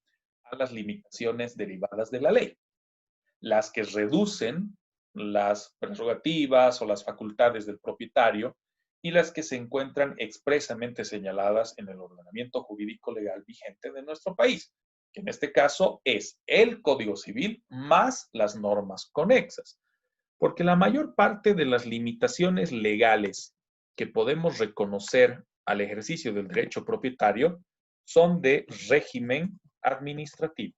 a las limitaciones derivadas de la ley, las que reducen las prerrogativas o las facultades del propietario y las que se encuentran expresamente señaladas en el ordenamiento jurídico legal vigente de nuestro país, que en este caso es el Código Civil más las normas conexas. Porque la mayor parte de las limitaciones legales que podemos reconocer al ejercicio del derecho propietario son de régimen administrativo.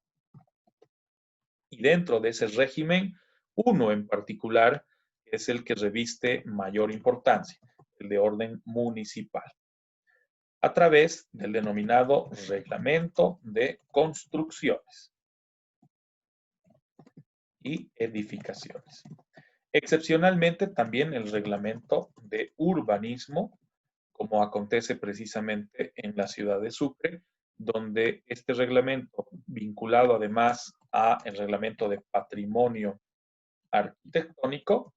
Y dentro de ese régimen, uno en particular es el que reviste mayor importancia, el de orden municipal, a través del denominado Reglamento de Construcciones y Edificaciones. Excepcionalmente también el Reglamento de Urbanismo, como acontece precisamente en la ciudad de Sucre, donde este reglamento, vinculado además a el Reglamento de Patrimonio Arquitectónico,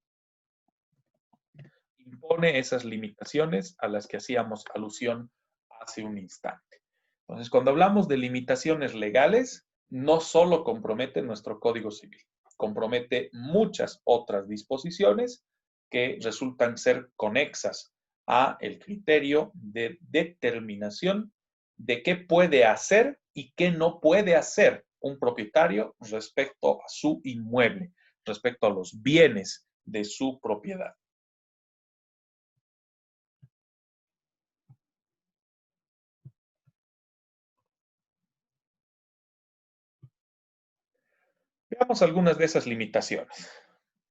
impone esas limitaciones a las que hacíamos alusión hace un instante. Entonces, cuando hablamos de limitaciones legales, no solo compromete nuestro Código Civil, compromete muchas otras disposiciones que resultan ser conexas a el criterio de determinación de qué puede hacer y qué no puede hacer un propietario respecto a su inmueble, respecto a los bienes de su propiedad. Veamos algunas de esas limitaciones.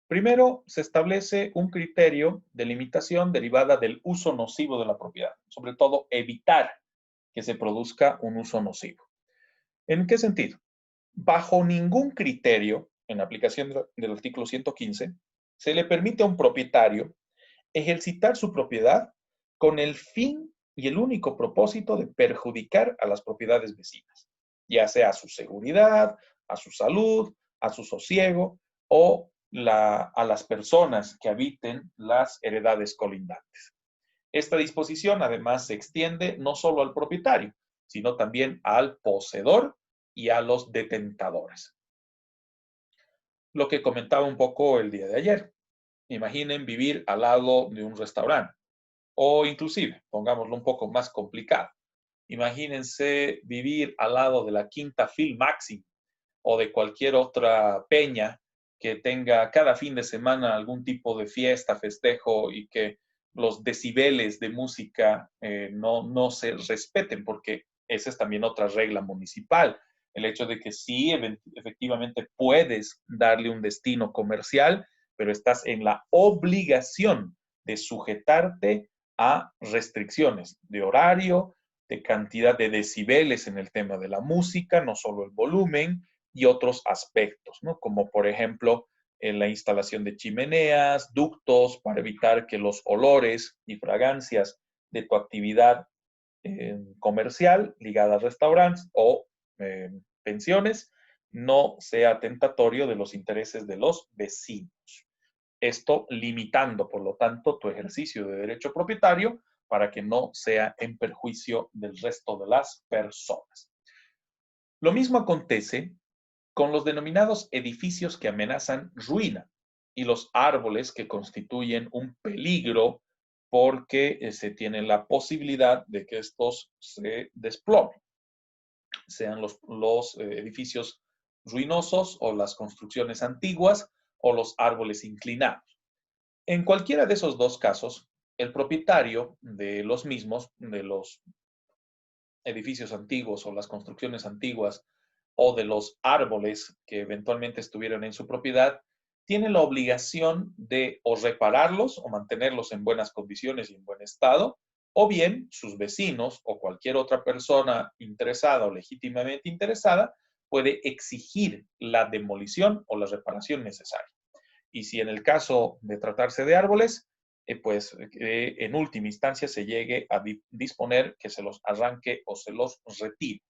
Primero, se establece un criterio de limitación derivada del uso nocivo de la propiedad, sobre todo evitar que se produzca un uso nocivo. ¿En qué sentido? Bajo ningún criterio, en aplicación del artículo 115, se le permite a un propietario ejercitar su propiedad con el fin y el único propósito de perjudicar a las propiedades vecinas, ya sea a su seguridad, a su salud, a su sosiego o a las personas que habiten las heredades colindantes. Esta disposición además se extiende no solo al propietario, sino también al poseedor y a los detentadores. Lo que comentaba un poco el día de ayer. Imaginen vivir al lado de un restaurante o inclusive, pongámoslo un poco más complicado, imagínense vivir al lado de la Quinta Phil Maxim o de cualquier otra peña que tenga cada fin de semana algún tipo de fiesta, festejo y que los decibeles de música no se respeten, porque esa es también otra regla municipal. El hecho de que sí, efectivamente puedes darle un destino comercial, pero estás en la obligación de sujetarte a restricciones de horario, de cantidad de decibeles en el tema de la música, no solo el volumen, y otros aspectos, ¿no? Como por ejemplo en la instalación de chimeneas, ductos, para evitar que los olores y fragancias de tu actividad comercial ligada a restaurantes o pensiones no sea tentatorio de los intereses de los vecinos. Esto limitando, por lo tanto, tu ejercicio de derecho propietario para que no sea en perjuicio del resto de las personas. Lo mismo acontece con los denominados edificios que amenazan ruina y los árboles que constituyen un peligro porque se tiene la posibilidad de que estos se desplomen, sean los edificios ruinosos o las construcciones antiguas o los árboles inclinados. En cualquiera de esos dos casos, el propietario de los mismos, de los edificios antiguos o las construcciones antiguas o de los árboles que eventualmente estuvieron en su propiedad, tiene la obligación de o repararlos o mantenerlos en buenas condiciones y en buen estado, o bien sus vecinos o cualquier otra persona interesada o legítimamente interesada puede exigir la demolición o la reparación necesaria. Y si en el caso de tratarse de árboles, pues en última instancia se llegue a disponer que se los arranque o se los retire.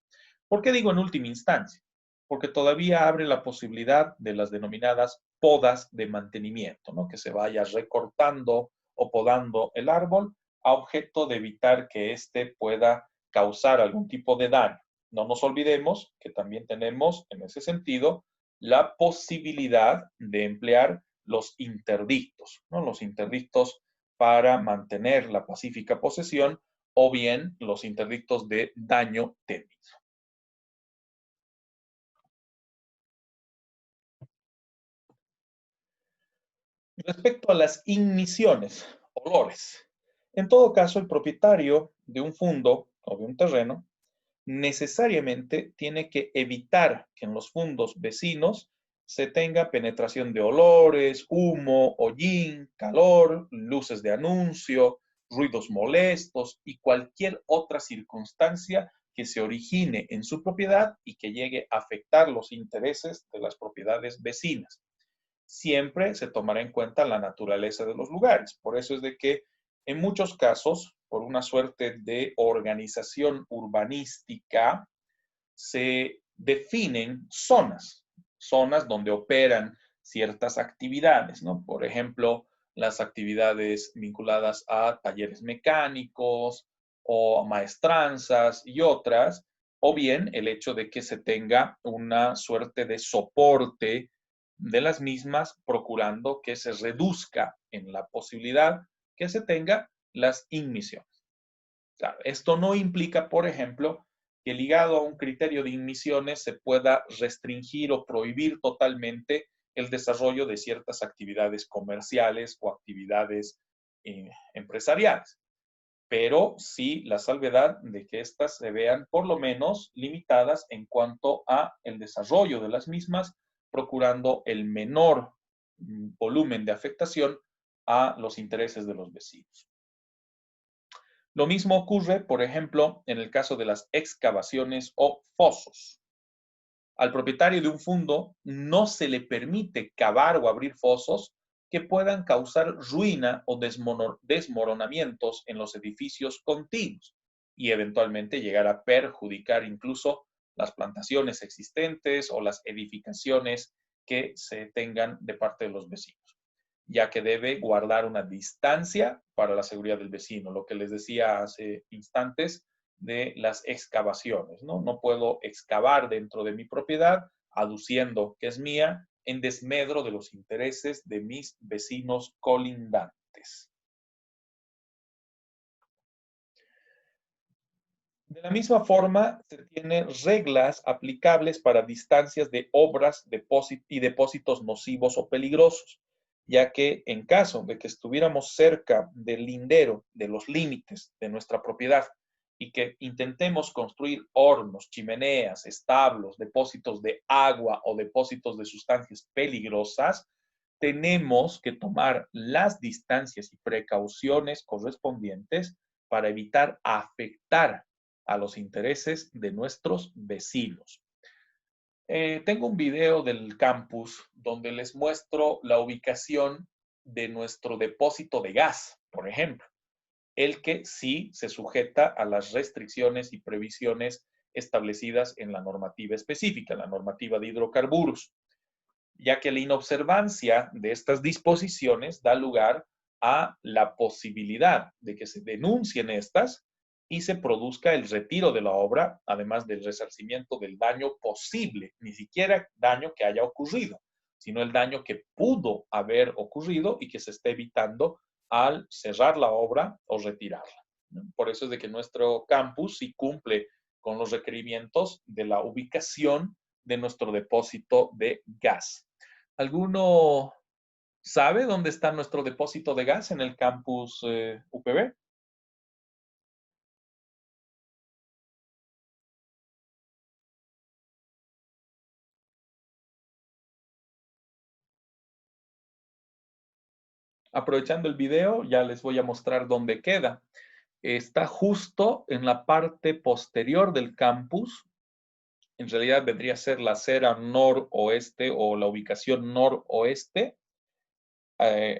¿Por qué digo en última instancia? Porque todavía abre la posibilidad de las denominadas podas de mantenimiento, ¿no? Que se vaya recortando o podando el árbol a objeto de evitar que éste pueda causar algún tipo de daño. No nos olvidemos que también tenemos en ese sentido la posibilidad de emplear los interdictos, ¿no? Los interdictos para mantener la pacífica posesión o bien los interdictos de daño temido. Respecto a las igniciones, olores, en todo caso, el propietario de un fundo o de un terreno necesariamente tiene que evitar que en los fundos vecinos se tenga penetración de olores, humo, hollín, calor, luces de anuncio, ruidos molestos y cualquier otra circunstancia que se origine en su propiedad y que llegue a afectar los intereses de las propiedades vecinas. Siempre se tomará en cuenta la naturaleza de los lugares. Por eso es de que en muchos casos, por una suerte de organización urbanística, se definen zonas donde operan ciertas actividades, ¿no? Por ejemplo, las actividades vinculadas a talleres mecánicos o maestranzas y otras, o bien el hecho de que se tenga una suerte de soporte de las mismas, procurando que se reduzca en la posibilidad que se tenga las igniciones. Claro, esto no implica, por ejemplo, que ligado a un criterio de igniciones se pueda restringir o prohibir totalmente el desarrollo de ciertas actividades comerciales o actividades empresariales, pero sí la salvedad de que éstas se vean por lo menos limitadas en cuanto a el desarrollo de las mismas, procurando el menor volumen de afectación a los intereses de los vecinos. Lo mismo ocurre, por ejemplo, en el caso de las excavaciones o fosos. Al propietario de un fundo no se le permite cavar o abrir fosos que puedan causar ruina o desmoronamientos en los edificios contiguos y eventualmente llegar a perjudicar incluso las plantaciones existentes o las edificaciones que se tengan de parte de los vecinos, ya que debe guardar una distancia para la seguridad del vecino, lo que les decía hace instantes de las excavaciones, ¿no? No puedo excavar dentro de mi propiedad aduciendo que es mía en desmedro de los intereses de mis vecinos colindantes. De la misma forma, se tienen reglas aplicables para distancias de obras y depósitos nocivos o peligrosos, ya que en caso de que estuviéramos cerca del lindero, de los límites de nuestra propiedad, y que intentemos construir hornos, chimeneas, establos, depósitos de agua o depósitos de sustancias peligrosas, tenemos que tomar las distancias y precauciones correspondientes para evitar afectar a los intereses de nuestros vecinos. Tengo un video del campus donde les muestro la ubicación de nuestro depósito de gas, por ejemplo, el que sí se sujeta a las restricciones y previsiones establecidas en la normativa específica, la normativa de hidrocarburos, ya que la inobservancia de estas disposiciones da lugar a la posibilidad de que se denuncien estas y se produzca el retiro de la obra, además del resarcimiento del daño posible, ni siquiera daño que haya ocurrido, sino el daño que pudo haber ocurrido y que se está evitando al cerrar la obra o retirarla. Por eso es de que nuestro campus sí cumple con los requerimientos de la ubicación de nuestro depósito de gas. ¿Alguno sabe dónde está nuestro depósito de gas en el campus UPB? Aprovechando el video, ya les voy a mostrar dónde queda. Está justo en la parte posterior del campus. En realidad vendría a ser la acera noroeste o la ubicación noroeste,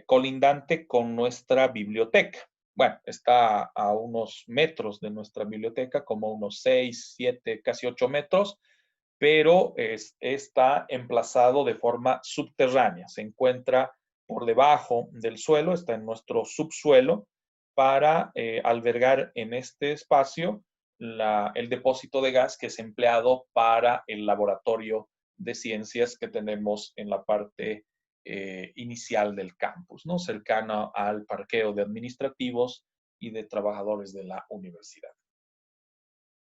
colindante con nuestra biblioteca. Bueno, está a unos metros de nuestra biblioteca, como unos 6, 7, casi 8 metros, pero está emplazado de forma subterránea. Se encuentra por debajo del suelo, está en nuestro subsuelo, para albergar en este espacio el depósito de gas que es empleado para el laboratorio de ciencias que tenemos en la parte inicial del campus, ¿no? Cercano al parqueo de administrativos y de trabajadores de la universidad.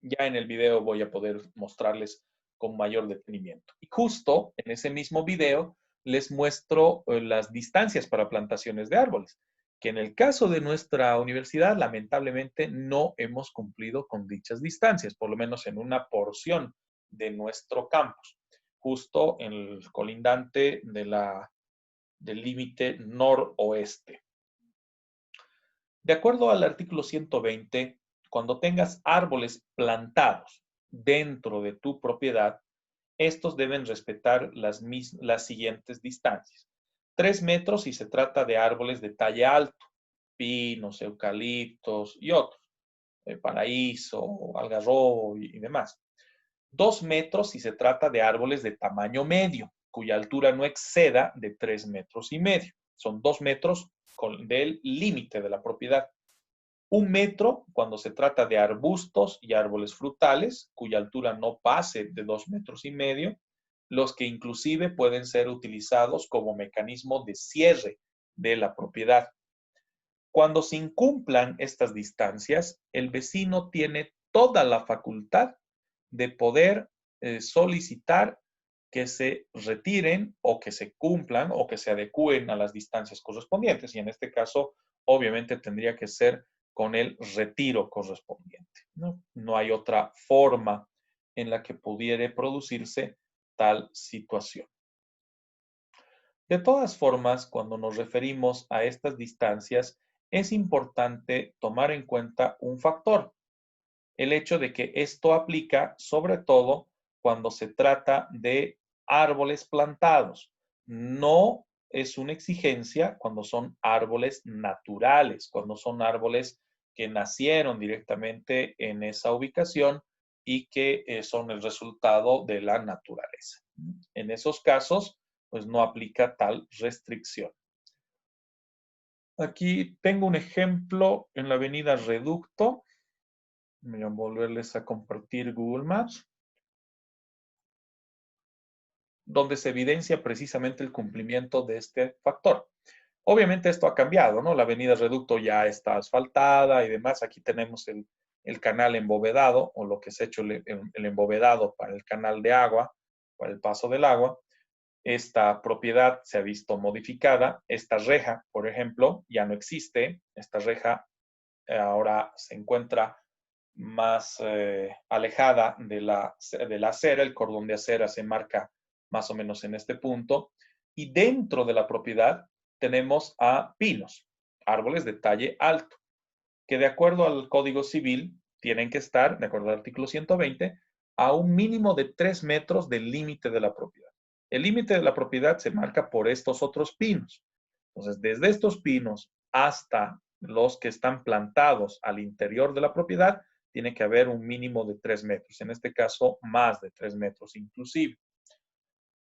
Ya en el video voy a poder mostrarles con mayor detenimiento. Y justo en ese mismo video les muestro las distancias para plantaciones de árboles, que en el caso de nuestra universidad lamentablemente no hemos cumplido con dichas distancias, por lo menos en una porción de nuestro campus, justo en el colindante del límite noroeste. De acuerdo al artículo 120, cuando tengas árboles plantados dentro de tu propiedad, estos deben respetar las siguientes distancias. 3 metros si se trata de árboles de talle alto, pinos, eucaliptos y otros, paraíso, algarrobo y demás. 2 metros si se trata de árboles de tamaño medio, cuya altura no exceda de 3 metros y medio. Son 2 metros del límite de la propiedad. 1 metro cuando se trata de arbustos y árboles frutales, cuya altura no pase de 2 metros y medio, los que inclusive pueden ser utilizados como mecanismo de cierre de la propiedad. Cuando se incumplan estas distancias, el vecino tiene toda la facultad de poder solicitar que se retiren o que se cumplan o que se adecúen a las distancias correspondientes. Y en este caso, obviamente, tendría que ser con el retiro correspondiente, ¿no? No hay otra forma en la que pudiera producirse tal situación. De todas formas, cuando nos referimos a estas distancias, es importante tomar en cuenta un factor, el hecho de que esto aplica sobre todo cuando se trata de árboles plantados. No es una exigencia cuando son árboles naturales, cuando son árboles que nacieron directamente en esa ubicación y que son el resultado de la naturaleza. En esos casos, pues no aplica tal restricción. Aquí tengo un ejemplo en la avenida Reducto. Voy a volverles a compartir Google Maps, donde se evidencia precisamente el cumplimiento de este factor. Obviamente esto ha cambiado, ¿no? La avenida Reducto ya está asfaltada y demás. Aquí tenemos el canal embovedado, o lo que se ha hecho el embovedado para el canal de agua, para el paso del agua. Esta propiedad se ha visto modificada. Esta reja, por ejemplo, ya no existe. Esta reja ahora se encuentra más alejada de la acera. El cordón de acera se marca más o menos en este punto. Y dentro de la propiedad tenemos a pinos, árboles de talle alto, que de acuerdo al Código Civil tienen que estar, de acuerdo al artículo 120, a un mínimo de 3 metros del límite de la propiedad. El límite de la propiedad se marca por estos otros pinos. Entonces, desde estos pinos hasta los que están plantados al interior de la propiedad, tiene que haber un mínimo de 3 metros. En este caso, más de 3 metros inclusive.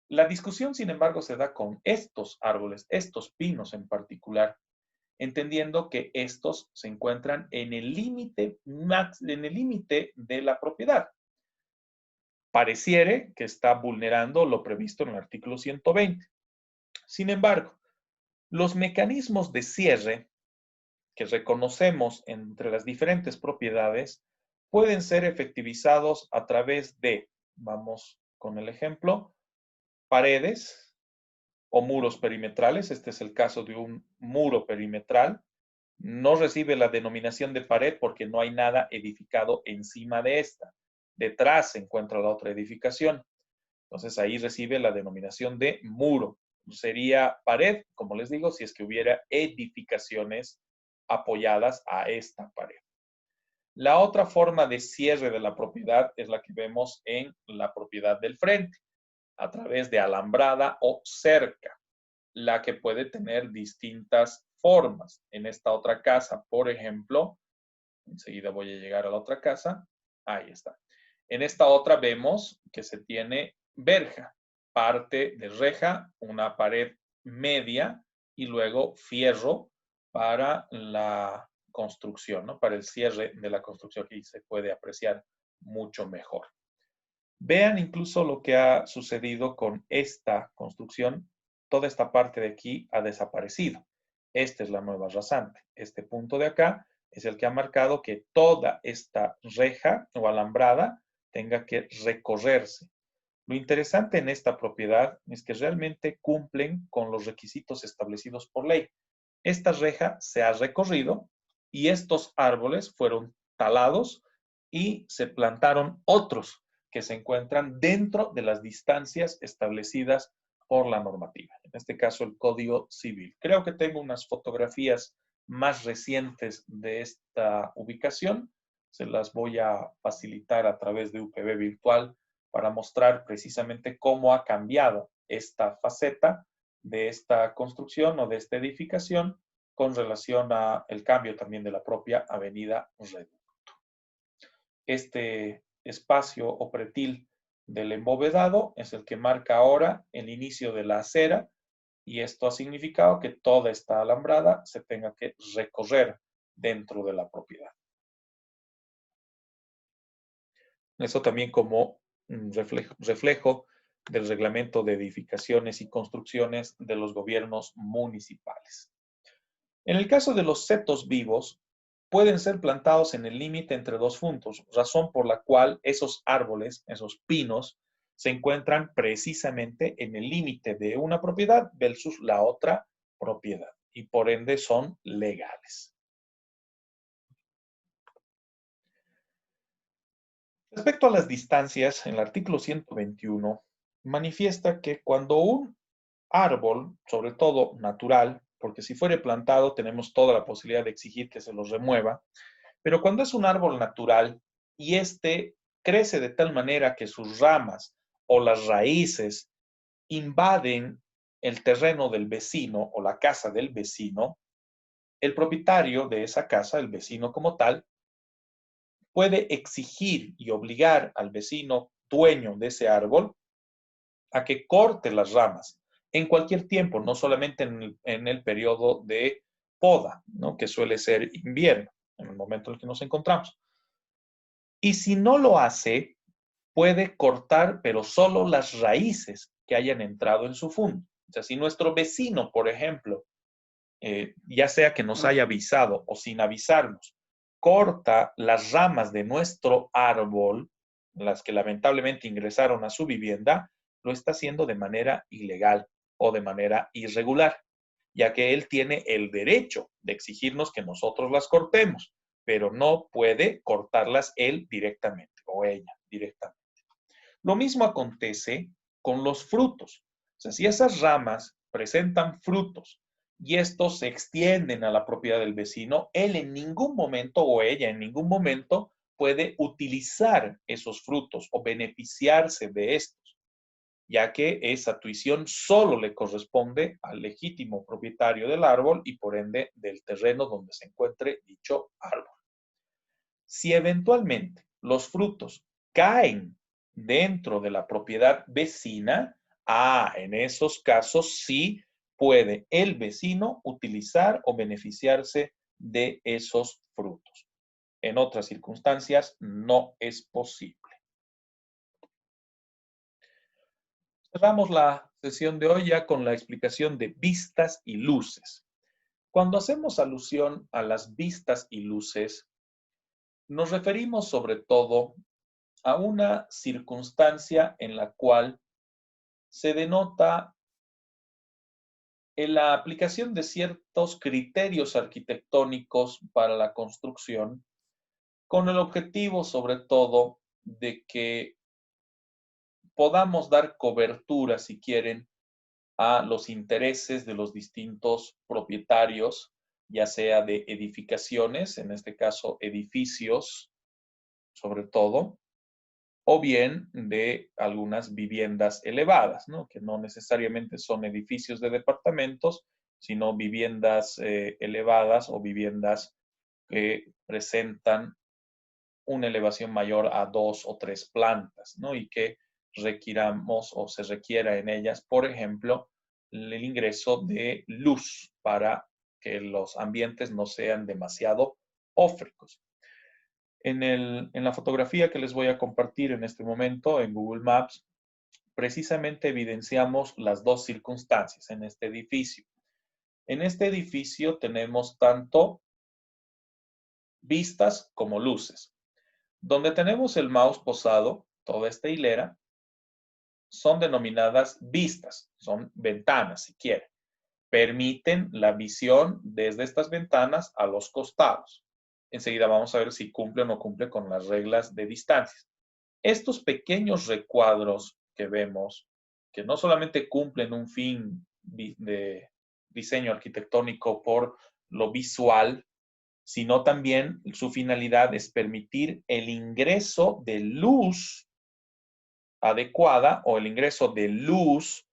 La discusión, sin embargo, se da con estos árboles, estos pinos en particular, entendiendo que estos se encuentran en el límite de la propiedad. Pareciere que está vulnerando lo previsto en el artículo 120. Sin embargo, los mecanismos de cierre que reconocemos entre las diferentes propiedades pueden ser efectivizados a través de, vamos con el ejemplo, paredes o muros perimetrales. Este es el caso de un muro perimetral. No recibe la denominación de pared porque no hay nada edificado encima de esta. Detrás se encuentra la otra edificación. Entonces ahí recibe la denominación de muro. Sería pared, como les digo, si es que hubiera edificaciones apoyadas a esta pared. La otra forma de cierre de la propiedad es la que vemos en la propiedad del frente, a través de alambrada o cerca, la que puede tener distintas formas. En esta otra casa, por ejemplo, enseguida voy a llegar a la otra casa, ahí está. En esta otra vemos que se tiene verja, parte de reja, una pared media y luego fierro para la construcción, ¿no? Para el cierre de la construcción, que se puede apreciar mucho mejor. Vean incluso lo que ha sucedido con esta construcción. Toda esta parte de aquí ha desaparecido. Esta es la nueva rasante. Este punto de acá es el que ha marcado que toda esta reja o alambrada tenga que recorrerse. Lo interesante en esta propiedad es que realmente cumplen con los requisitos establecidos por ley. Esta reja se ha recorrido y estos árboles fueron talados y se plantaron otros que se encuentran dentro de las distancias establecidas por la normativa, en este caso el Código Civil. Creo que tengo unas fotografías más recientes de esta ubicación, se las voy a facilitar a través de UPV Virtual para mostrar precisamente cómo ha cambiado esta faceta de esta construcción o de esta edificación con relación al cambio también de la propia avenida Reducto. Este espacio o pretil del embovedado es el que marca ahora el inicio de la acera y esto ha significado que toda esta alambrada se tenga que recorrer dentro de la propiedad. Eso también como reflejo del reglamento de edificaciones y construcciones de los gobiernos municipales. En el caso de los setos vivos, pueden ser plantados en el límite entre dos puntos, razón por la cual esos árboles, esos pinos, se encuentran precisamente en el límite de una propiedad versus la otra propiedad y por ende son legales. Respecto a las distancias, en el artículo 121 manifiesta que cuando un árbol, sobre todo natural, porque si fuere plantado tenemos toda la posibilidad de exigir que se los remueva, pero cuando es un árbol natural y este crece de tal manera que sus ramas o las raíces invaden el terreno del vecino o la casa del vecino, el propietario de esa casa, el vecino como tal, puede exigir y obligar al vecino dueño de ese árbol a que corte las ramas en cualquier tiempo, no solamente en el periodo de poda, ¿no? Que suele ser invierno, en el momento en el que nos encontramos. Y si no lo hace, puede cortar, pero solo las raíces que hayan entrado en su fundo. O sea, si nuestro vecino, por ejemplo, ya sea que nos haya avisado o sin avisarnos, corta las ramas de nuestro árbol, las que lamentablemente ingresaron a su vivienda, lo está haciendo de manera ilegal o de manera irregular, ya que él tiene el derecho de exigirnos que nosotros las cortemos, pero no puede cortarlas él directamente o ella directamente. Lo mismo acontece con los frutos. O sea, si esas ramas presentan frutos y estos se extienden a la propiedad del vecino, él en ningún momento o ella en ningún momento puede utilizar esos frutos o beneficiarse de estos, ya que esa tuición solo le corresponde al legítimo propietario del árbol y por ende del terreno donde se encuentre dicho árbol. Si eventualmente los frutos caen dentro de la propiedad vecina, en esos casos sí puede el vecino utilizar o beneficiarse de esos frutos. En otras circunstancias no es posible. Cerramos la sesión de hoy ya con la explicación de vistas y luces. Cuando hacemos alusión a las vistas y luces, nos referimos sobre todo a una circunstancia en la cual se denota en la aplicación de ciertos criterios arquitectónicos para la construcción, con el objetivo sobre todo de que podamos dar cobertura, si quieren, a los intereses de los distintos propietarios ya sea de edificaciones, en este caso edificios sobre todo, o bien de algunas viviendas elevadas, ¿no? Que no necesariamente son edificios de departamentos, sino viviendas elevadas o viviendas que presentan una elevación mayor a 2 o 3 plantas, ¿no? Y que requiramos o se requiera en ellas, por ejemplo, el ingreso de luz para que los ambientes no sean demasiado ófricos. En la fotografía que les voy a compartir en este momento en Google Maps, precisamente evidenciamos las dos circunstancias en este edificio. En este edificio tenemos tanto vistas como luces. Donde tenemos el mouse posado, toda esta hilera, son denominadas vistas, son ventanas si quieren. Permiten la visión desde estas ventanas a los costados. Enseguida vamos a ver si cumple o no cumple con las reglas de distancias. Estos pequeños recuadros que vemos, que no solamente cumplen un fin de diseño arquitectónico por lo visual, sino también su finalidad es permitir el ingreso de luz adecuada o el ingreso de luz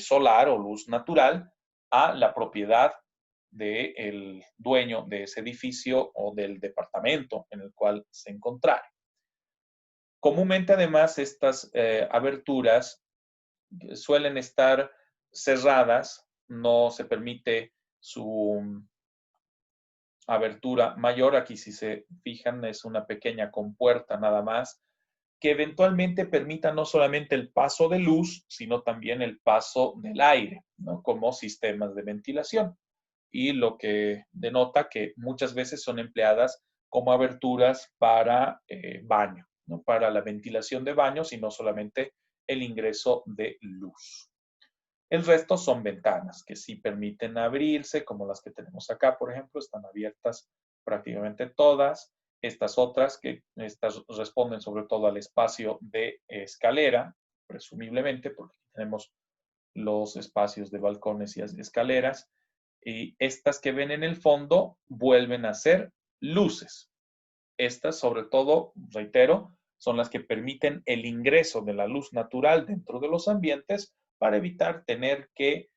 solar o luz natural a la propiedad del dueño de ese edificio o del departamento en el cual se encontrara. Comúnmente, además, estas aberturas suelen estar cerradas, no se permite su abertura mayor. Aquí, si se fijan, es una pequeña compuerta nada más, que eventualmente permita no solamente el paso de luz, sino también el paso del aire, ¿no? Como sistemas de ventilación. Y lo que denota que muchas veces son empleadas como aberturas para baño, ¿no? Para la ventilación de baños y no solamente el ingreso de luz. El resto son ventanas que sí permiten abrirse, como las que tenemos acá, por ejemplo, están abiertas prácticamente todas. Estas otras, estas responden sobre todo al espacio de escalera, presumiblemente, porque tenemos los espacios de balcones y escaleras. Y estas que ven en el fondo vuelven a ser luces. Estas, sobre todo, reitero, son las que permiten el ingreso de la luz natural dentro de los ambientes para evitar tener que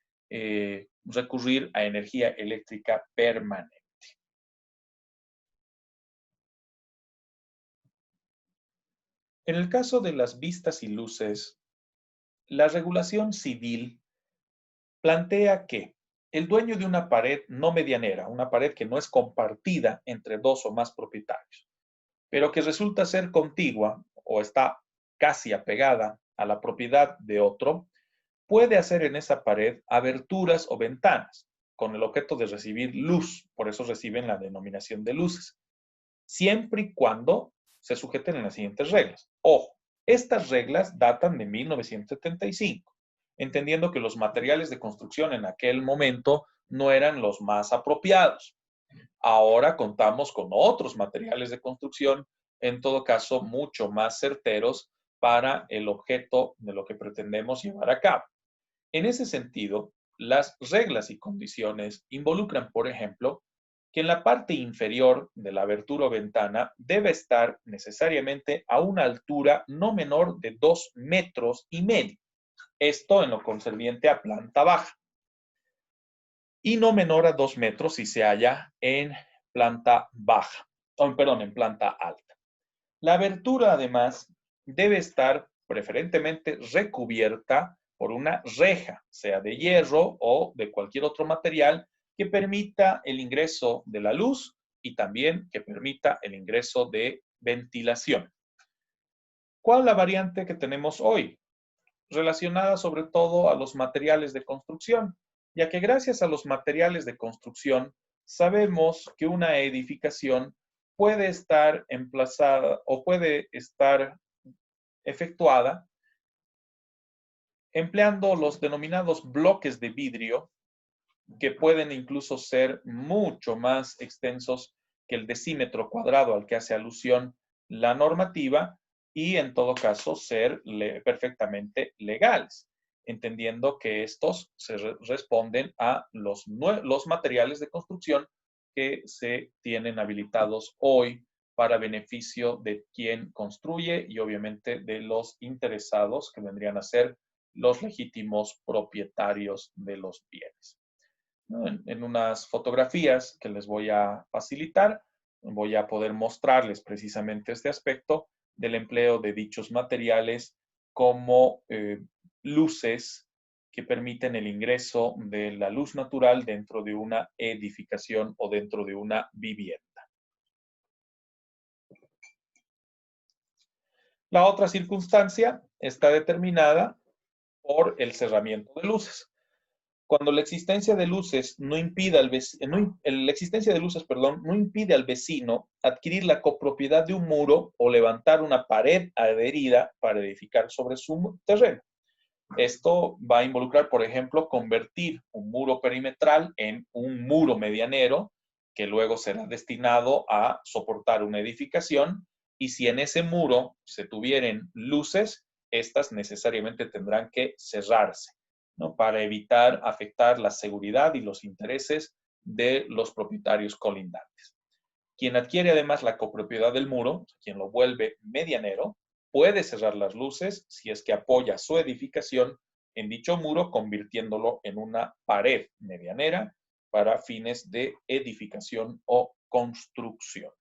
recurrir a energía eléctrica permanente. En el caso de las vistas y luces, la regulación civil plantea que el dueño de una pared no medianera, una pared que no es compartida entre dos o más propietarios, pero que resulta ser contigua o está casi apegada a la propiedad de otro, puede hacer en esa pared aberturas o ventanas con el objeto de recibir luz, por eso reciben la denominación de luces, siempre y cuando se sujeten a las siguientes reglas. Ojo, estas reglas datan de 1975, entendiendo que los materiales de construcción en aquel momento no eran los más apropiados. Ahora contamos con otros materiales de construcción, en todo caso, mucho más certeros para el objeto de lo que pretendemos llevar a cabo. En ese sentido, las reglas y condiciones involucran, por ejemplo, que en la parte inferior de la abertura o ventana debe estar necesariamente a una altura no menor de 2,5 metros. Esto en lo concerniente a planta baja. Y no menor a 2 metros si se halla en planta baja, en planta alta. La abertura, además, debe estar preferentemente recubierta por una reja, sea de hierro o de cualquier otro material que permita el ingreso de la luz y también que permita el ingreso de ventilación. ¿Cuál es la variante que tenemos hoy? Relacionada sobre todo a los materiales de construcción, ya que gracias a los materiales de construcción sabemos que una edificación puede estar emplazada o puede estar efectuada empleando los denominados bloques de vidrio, que pueden incluso ser mucho más extensos que el decímetro cuadrado al que hace alusión la normativa y en todo caso ser perfectamente legales. entendiendo que estos responden a los materiales de construcción que se tienen habilitados hoy para beneficio de quien construye y obviamente de los interesados, que vendrían a ser los legítimos propietarios de los bienes. En unas fotografías que les voy a facilitar, voy a poder mostrarles precisamente este aspecto del empleo de dichos materiales como luces que permiten el ingreso de la luz natural dentro de una edificación o dentro de una vivienda. La otra circunstancia está determinada por el cerramiento de luces. Cuando la existencia de luces no impide al vecino adquirir la copropiedad de un muro o levantar una pared adherida para edificar sobre su terreno. Esto va a involucrar, por ejemplo, convertir un muro perimetral en un muro medianero que luego será destinado a soportar una edificación, y si en ese muro se tuvieran luces, estas necesariamente tendrán que cerrarse, ¿no? Para evitar afectar la seguridad y los intereses de los propietarios colindantes. Quien adquiere además la copropiedad del muro, quien lo vuelve medianero, puede cerrar las luces si es que apoya su edificación en dicho muro, convirtiéndolo en una pared medianera para fines de edificación o construcción.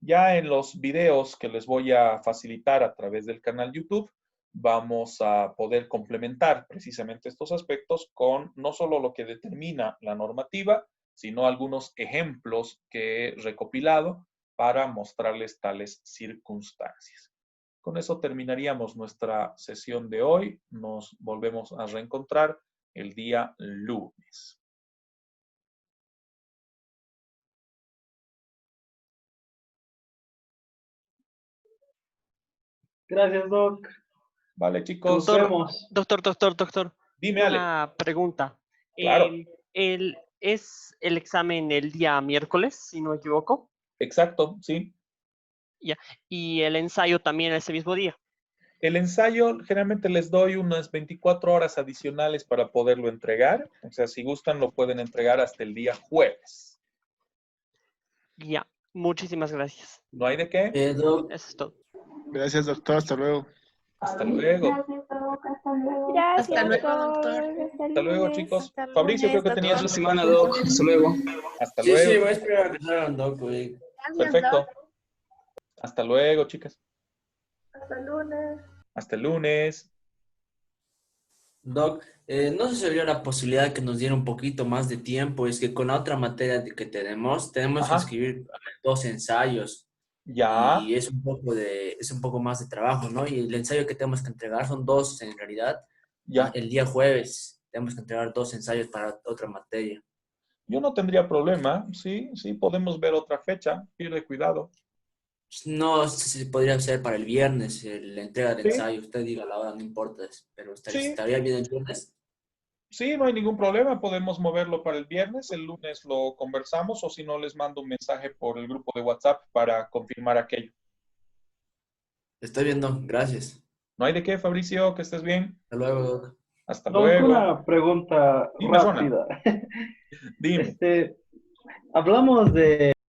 Ya en los videos que les voy a facilitar a través del canal YouTube, vamos a poder complementar precisamente estos aspectos con no solo lo que determina la normativa, sino algunos ejemplos que he recopilado para mostrarles tales circunstancias. Con eso terminaríamos nuestra sesión de hoy. Nos volvemos a reencontrar el día lunes. Gracias, Doc. Vale, chicos. Nos vemos. Doctor. Dime, Ale. Una pregunta. Claro. ¿Es el examen el día miércoles, si no me equivoco? Exacto, sí. Ya. ¿Y el ensayo también ese mismo día? El ensayo, generalmente les doy unas 24 horas adicionales para poderlo entregar. O sea, si gustan, lo pueden entregar hasta el día jueves. Ya. Muchísimas gracias. ¿No hay de qué? Doc, Eso es todo. Gracias, doctor. Hasta luego. Hasta luego. Hasta luego, doctor. Hasta luego, chicos. Hasta Fabricio, creo que lunes, tenías Buena una semana, consulta. Doc. Hasta luego. Hasta sí, luego. voy a esperar a que salgan, Doc, güey. Perfecto. Hasta luego, chicas. Hasta lunes. Hasta el lunes. Doc, no sé si habría la posibilidad que nos diera un poquito más de tiempo. Es que con la otra materia que tenemos que Ajá. escribir 2 ensayos. Ya. Y es un poco más de trabajo, ¿no? Y el ensayo que tenemos que entregar son 2 en realidad. Ya. El día jueves tenemos que entregar 2 ensayos para otra materia. Yo no tendría problema. Sí, podemos ver otra fecha. Pierde cuidado. No sé si podría ser para el viernes la entrega del Sí. ensayo. Usted diga la hora, no importa, pero Sí. estaría bien el viernes. Sí, no hay ningún problema. Podemos moverlo para el viernes. El lunes lo conversamos, o si no, les mando un mensaje por el grupo de WhatsApp para confirmar aquello. Estoy viendo, gracias. No hay de qué, Fabricio. Que estés bien. Hasta luego, Doc. Hasta Doc, luego. una pregunta Dime, Rona. rápida. Dime. Hablamos de